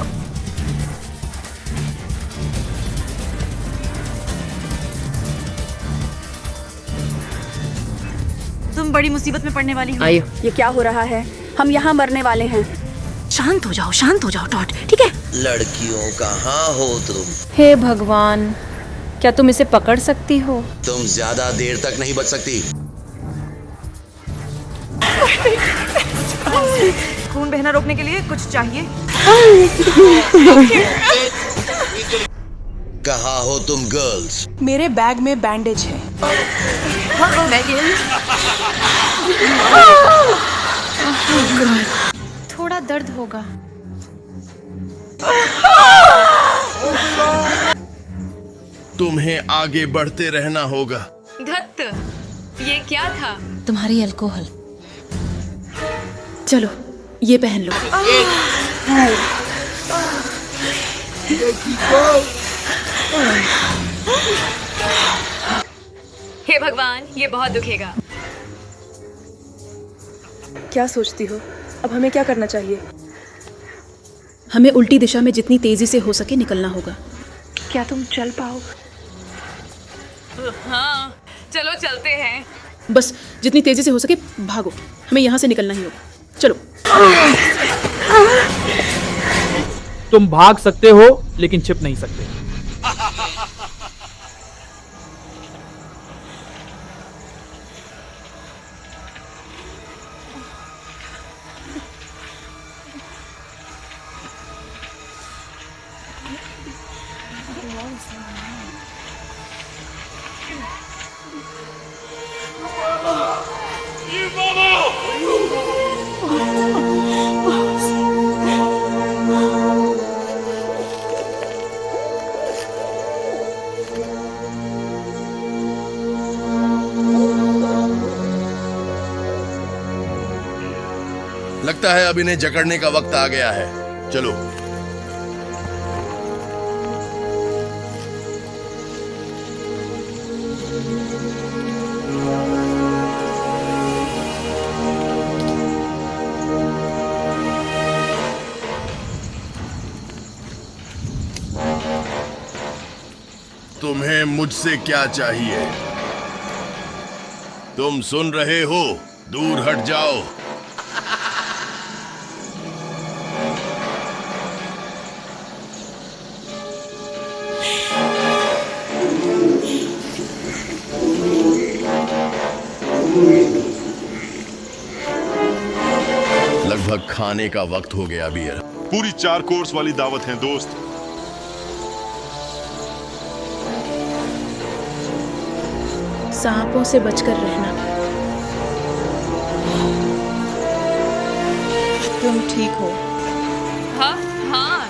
तुम बड़ी मुसीबत में पड़ने वाली हो। आइए। ये क्या हो रहा है? हम यहाँ मरने वाले हैं। शांत हो जाओ टॉट, ठीक है? लड़कियों कहाँ हो तुम? हे भगवान, क्या तुम इसे पकड़ सकती हो? तुम ज्यादा देर तक नहीं बच सकती। खून बहना रोकने के लिए कुछ चाहिए? कहाँ हो तुम गर्ल्स? मेरे बैग में बैंडेज है। थोड़ा दर्द होगा। तुम्हें आगे बढ़ते रहना होगा। धत्त, ये क्या था? तुम्हारी अल्कोहल। चलो ये पहन लो। हे भगवान, ये बहुत दुखेगा। क्या सोचती हो? अब हमें क्या करना चाहिए? हमें उल्टी दिशा में जितनी तेजी से हो सके निकलना होगा। क्या तुम चल पाओगे? हाँ, चलो चलते हैं। बस जितनी तेजी से हो सके भागो, हमें यहाँ से निकलना ही होगा। चलो। तुम भाग सकते हो लेकिन छिप नहीं सकते। लगता है अब इन्हें जकड़ने का वक्त आ गया है। चलो। तुम्हें मुझसे क्या चाहिए? तुम सुन रहे हो? दूर हट जाओ। लगभग खाने का वक्त हो गया बियर। पूरी 4 कोर्स वाली दावत है दोस्त। सांपों से बचकर रहना। तुम ठीक हो? हाँ हाँ।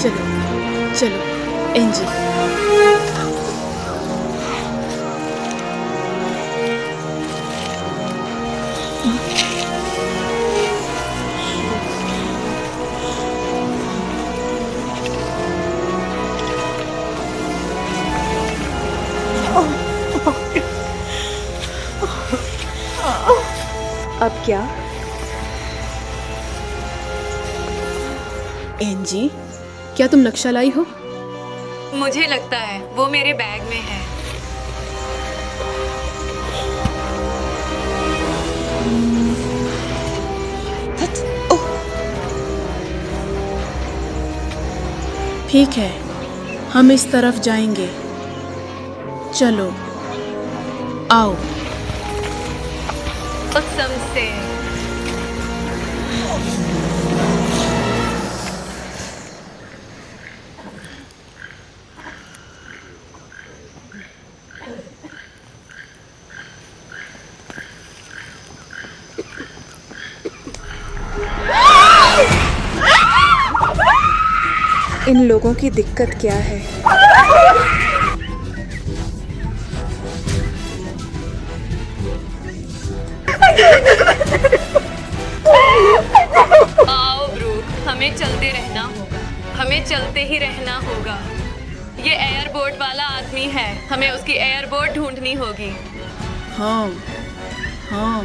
चलो चलो एंजी। अब क्या? एंजी, क्या तुम नक्शा लाई हो? मुझे लगता है वो मेरे बैग में है। ठीक है, हम इस तरफ जाएंगे। चलो आओ। कसम से। इन लोगों की दिक्कत क्या है? आओ ब्रूक, हमें चलते रहना होगा। हमें चलते ही रहना होगा। ये एयरबोट वाला आदमी है, हमें उसकी एयरबोट ढूंढनी होगी। हाँ हाँ।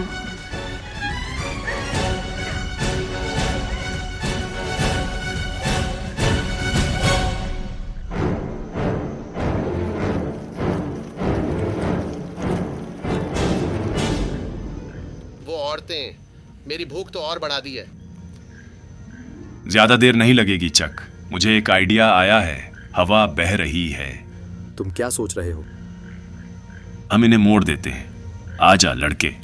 औरतें, मेरी भूख तो और बढ़ा दी है। ज्यादा देर नहीं लगेगी चक, मुझे एक आइडिया आया है। हवा बह रही है। तुम क्या सोच रहे हो? हम इन्हें मोड़ देते हैं। आजा लड़के।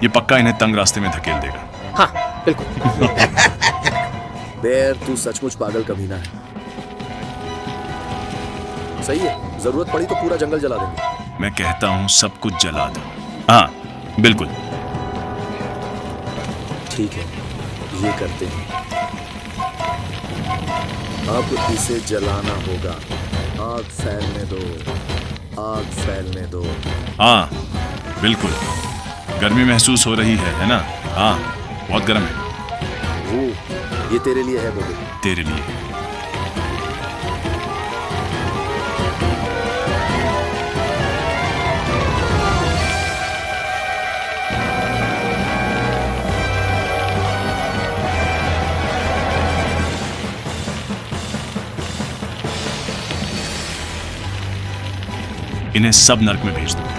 ये पक्का इन्हें तंग रास्ते में धकेल देगा। हाँ बिल्कुल। बेर, तू सचमुच पागल कमीना है। सही है, जरूरत पड़ी तो पूरा जंगल जला देंगे। मैं कहता हूं सब कुछ जला दो। हाँ बिल्कुल ठीक है, ये करते हैं। अब इसे जलाना होगा। आग फैलने दो, आग फैलने दो। हाँ बिल्कुल, गर्मी महसूस हो रही है ना? हाँ बहुत गर्म है। वो ये तेरे लिए है बोले। तेरे लिए। इन्हें सब नर्क में भेज दो।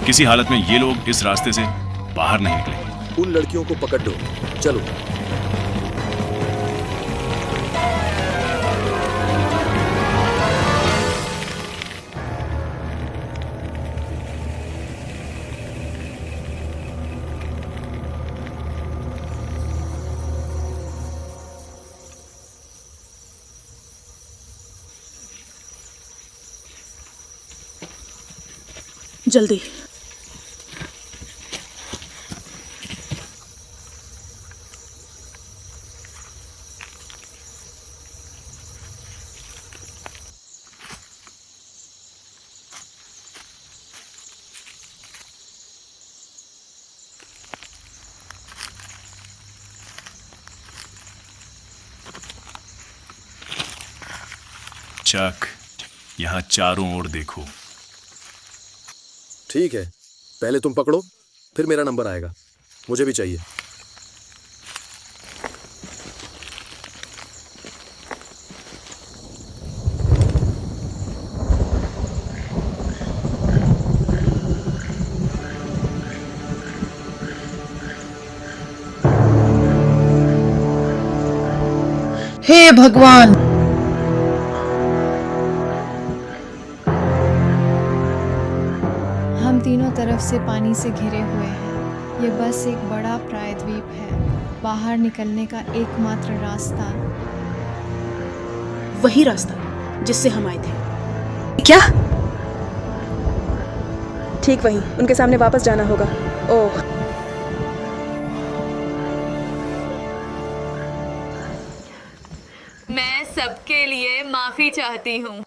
किसी हालत में ये लोग इस रास्ते से बाहर नहीं निकलेंगे। उन लड़कियों को पकड़ दो, चलो। जल्दी। चक, यहाँ चारों ओर देखो। ठीक है, पहले तुम पकड़ो, फिर मेरा नंबर आएगा। मुझे भी चाहिए। हे भगवान! हम तीनों तरफ से पानी से घिरे हुए हैं। ये बस एक बड़ा प्रायद्वीप है। बाहर निकलने का एकमात्र रास्ता वही रास्ता जिससे हम आए थे। क्या? ठीक वहीं, उनके सामने वापस जाना होगा। ओह, मैं सबके लिए माफी चाहती हूँ।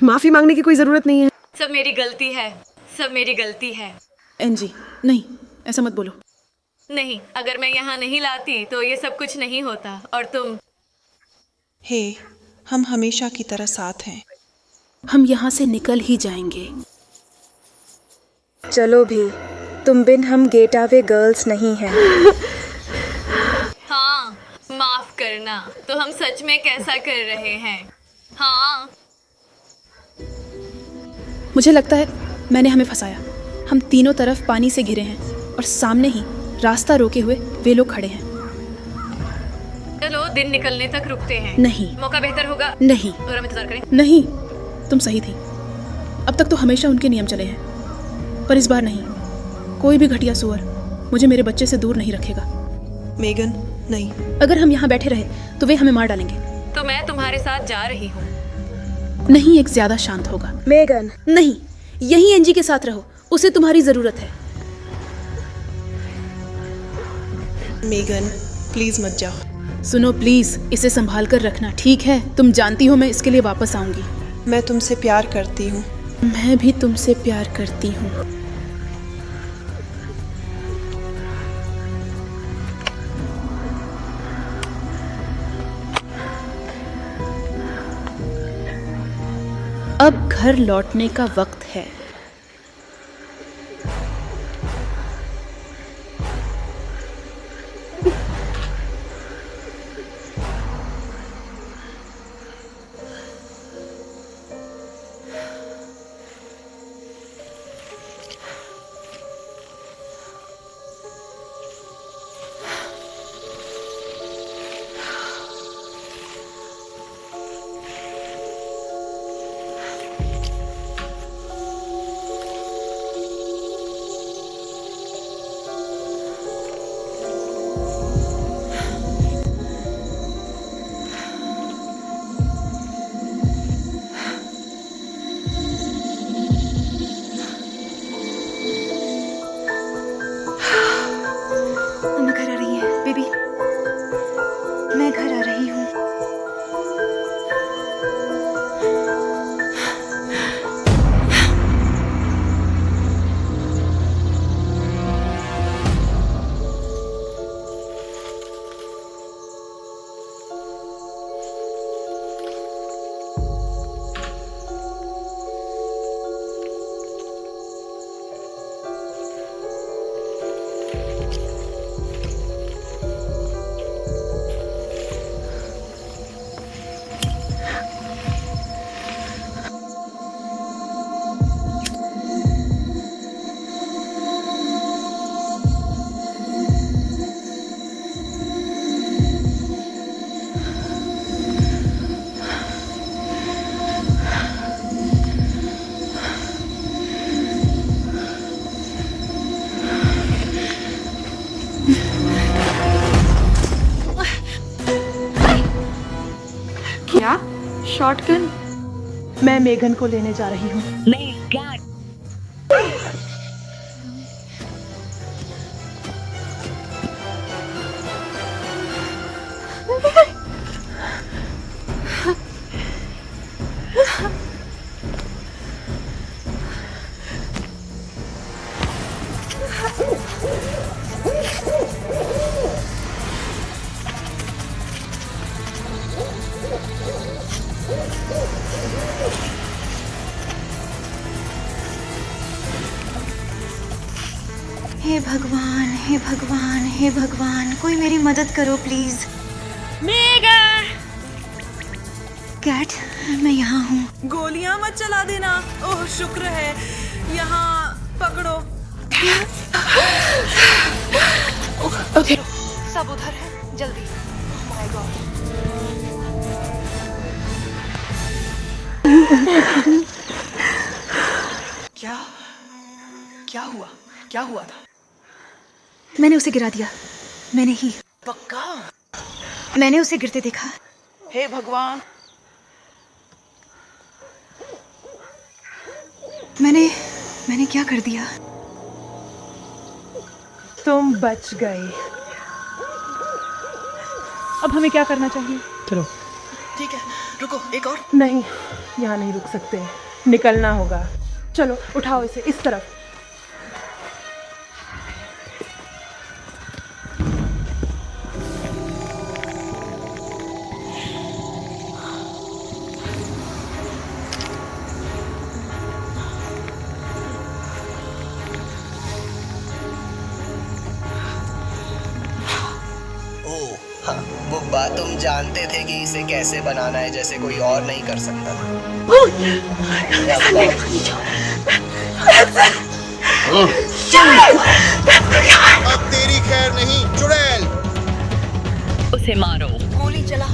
माफी मांगने की कोई जरूरत नहीं है। सब मेरी गलती है, सब मेरी गलती है। एनजी, नहीं, ऐसा मत बोलो। नहीं, अगर मैं यहाँ नहीं लाती तो ये सब कुछ नहीं होता। और तुम? हे, हम हमेशा की तरह साथ हैं। हम यहाँ से निकल ही जाएंगे। चलो भी, तुम बिन हम गेटअवे गर्ल्स नहीं हैं। हाँ, माफ करना। तो हम सच में कैसा कर रहे हैं? हाँ, मुझे लगता है मैंने हमें फंसाया। हम तीनों तरफ पानी से घिरे हैं और सामने ही रास्ता रोके हुए वे लोग खड़े हैं। चलो दिन निकलने तक रुकते हैं। नहीं। मौका बेहतर होगा। नहीं। और हम इंतजार करें। नहीं, तुम सही थी। अब तक तो हमेशा उनके नियम चले हैं, पर इस बार नहीं। कोई भी घटिया सुअर मुझे मेरे बच्चे से दूर नहीं रखेगा। मेगन, नहीं। अगर हम यहाँ बैठे रहे तो वे हमें मार डालेंगे। तो मैं तुम्हारे साथ जा रही हूँ। नहीं, एक ज्यादा शांत होगा। मेगन, नहीं, यही एनजी के साथ रहो, उसे तुम्हारी जरूरत है। मेगन, प्लीज मत जाओ। सुनो प्लीज, इसे संभाल कर रखना, ठीक है? तुम जानती हो मैं इसके लिए वापस आऊंगी। मैं तुमसे प्यार करती हूँ। मैं भी तुमसे प्यार करती हूँ। अब घर लौटने का वक्त है। क्या? शॉटगन? मैं मेगन को लेने जा रही हूँ। नहीं, क्या? हे भगवान, हे भगवान, हे भगवान, कोई मेरी मदद करो प्लीज। मेगन! कैट, मैं यहाँ हूँ। गोलियां मत चला देना। ओह शुक्र है, यहाँ पकड़ो। ओके, सब उधर है, जल्दी। My God. क्या हुआ था? मैंने उसे गिरा दिया, मैंने ही। पक्का? मैंने उसे गिरते देखा। हे भगवान। मैंने क्या कर दिया? तुम बच गए। अब हमें क्या करना चाहिए? चलो। ठीक है, रुको, एक और। नहीं, यहाँ नहीं रुक सकते, निकलना होगा। चलो उठाओ इसे इस तरफ। वो बात तुम जानते थे कि इसे कैसे बनाना है, जैसे कोई और नहीं कर सकता। अब तेरी खैर नहीं, चुड़ैल। उसे मारो। गोली चला।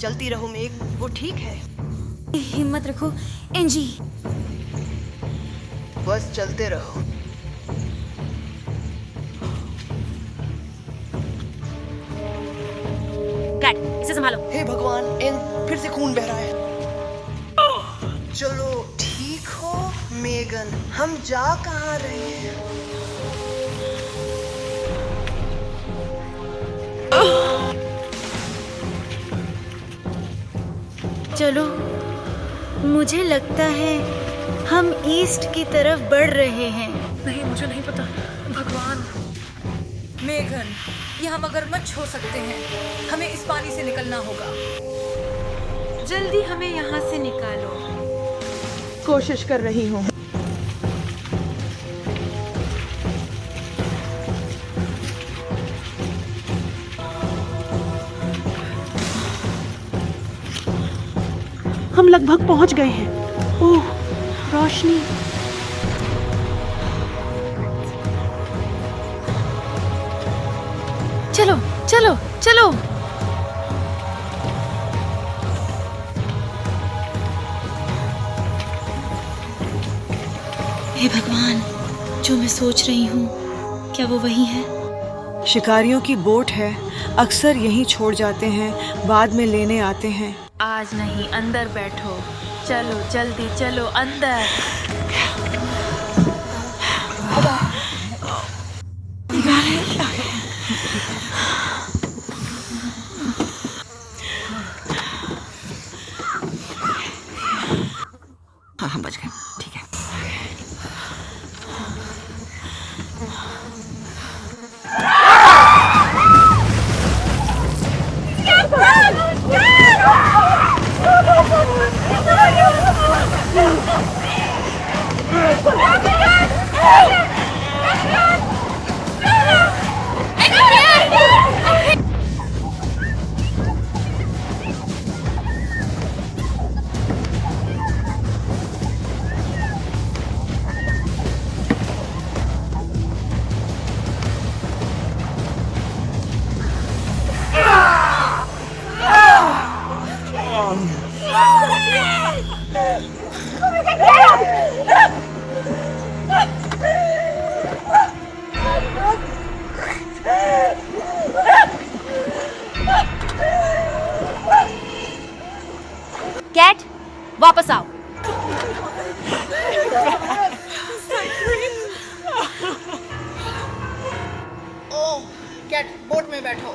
चलती रहो मेघ, वो ठीक है। हिम्मत रखो एंजी। बस चलते रहो। कैट, इसे संभालो। हे भगवान, एन फिर से खून बह रहा है। चलो ठीक हो मेगन, हम जा कहाँ रहे हैं? चलो, मुझे लगता है हम ईस्ट की तरफ बढ़ रहे हैं। नहीं, मुझे नहीं पता। भगवान। मेघन, यहाँ मगरमच्छ हो सकते हैं, हमें इस पानी से निकलना होगा। जल्दी हमें यहाँ से निकालो। कोशिश कर रही हूँ। हम लगभग पहुंच गए हैं। ओह, रोशनी। चलो चलो चलो। हे भगवान, जो मैं सोच रही हूँ, क्या वो वही है? शिकारियों की बोट है, अक्सर यहीं छोड़ जाते हैं, बाद में लेने आते हैं। आज नहीं, अंदर बैठो। चलो जल्दी चलो अंदर। हाँ, हम बच गए, ठीक है। कैट, वापस आओ। ओह, कैट, बोट में बैठो।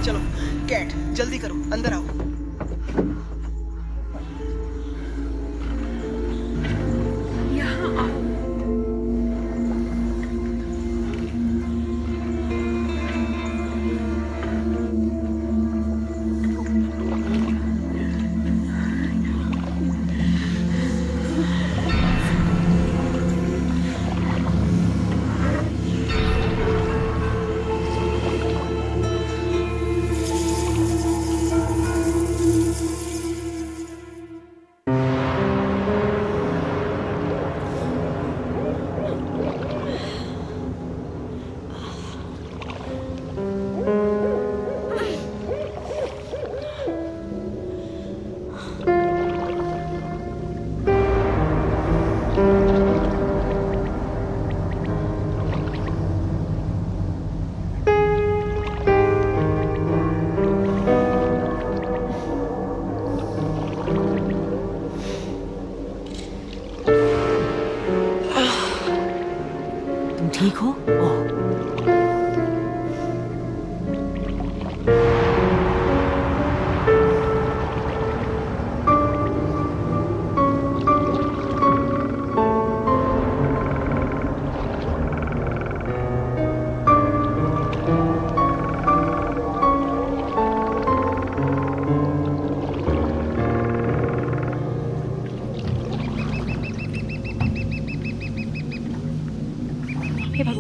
चलो कैट, जल्दी करो, अंदर आओ।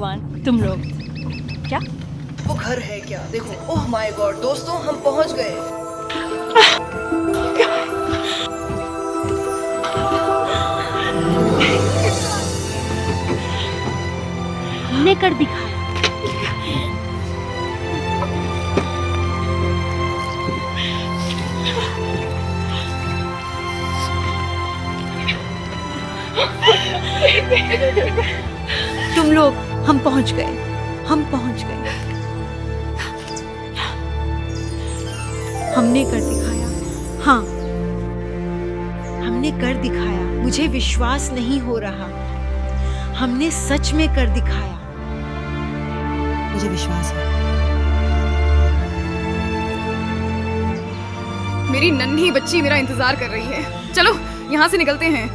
भगवान। तुम लोग क्या? वो घर है क्या? देखो, ओह माय गॉड दोस्तों, हम पहुंच गए। हमने कर दिखाया। तुम लोग, हम पहुंच गए, हम पहुंच गए। हमने कर दिखाया। हाँ, हमने कर दिखाया। मुझे विश्वास नहीं हो रहा। हमने सच में कर दिखाया। मुझे विश्वास है। मेरी नन्ही बच्ची मेरा इंतजार कर रही है। चलो यहाँ से निकलते हैं।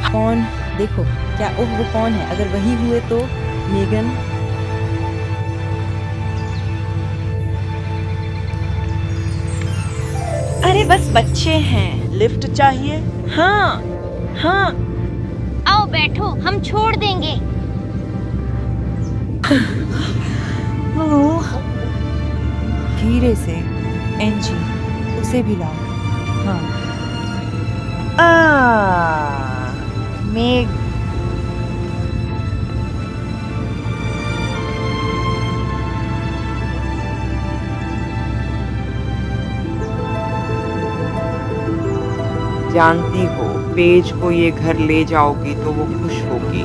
कौन? देखो क्या, ओह वो कौन है? अगर वही हुए तो मेगन। अरे बस बच्चे हैं। लिफ्ट चाहिए? हाँ हाँ। आओ बैठो, हम छोड़ देंगे। धीरे से। एंजी, उसे भी लाओ। हाँ। मेग। जानती हो, पेज को ये घर ले जाओगी तो वो खुश होगी।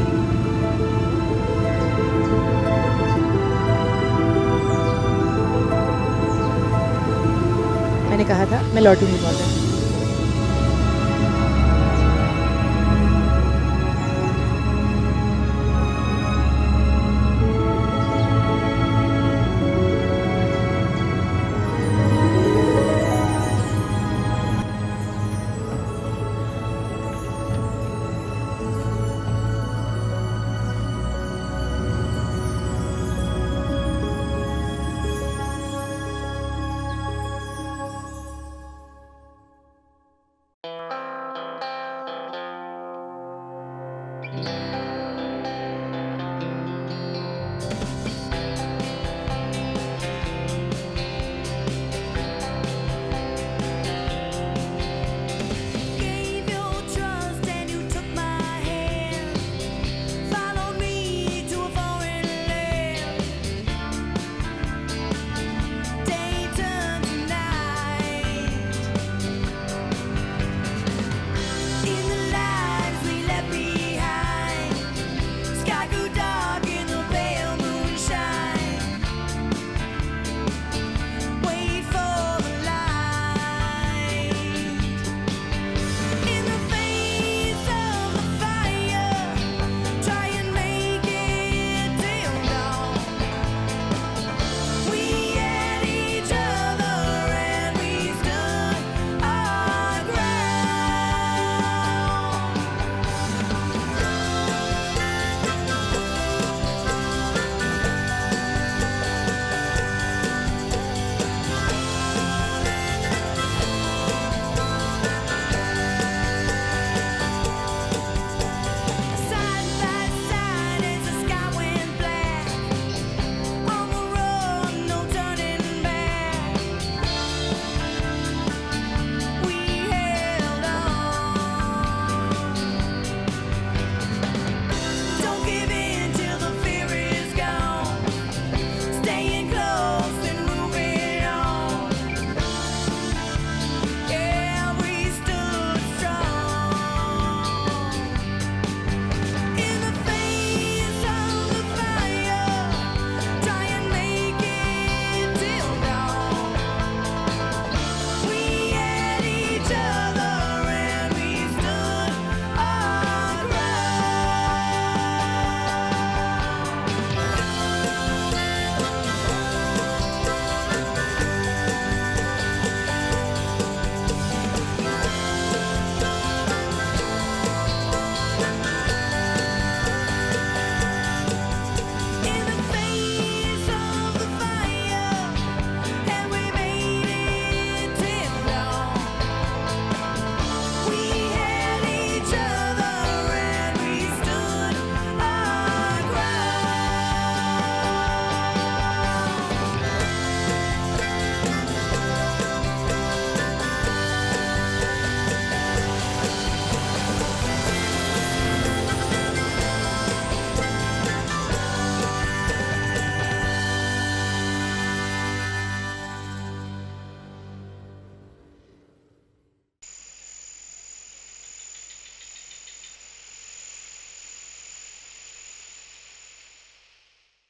मैंने कहा था मैं लौटूंगी बहुत जल्द।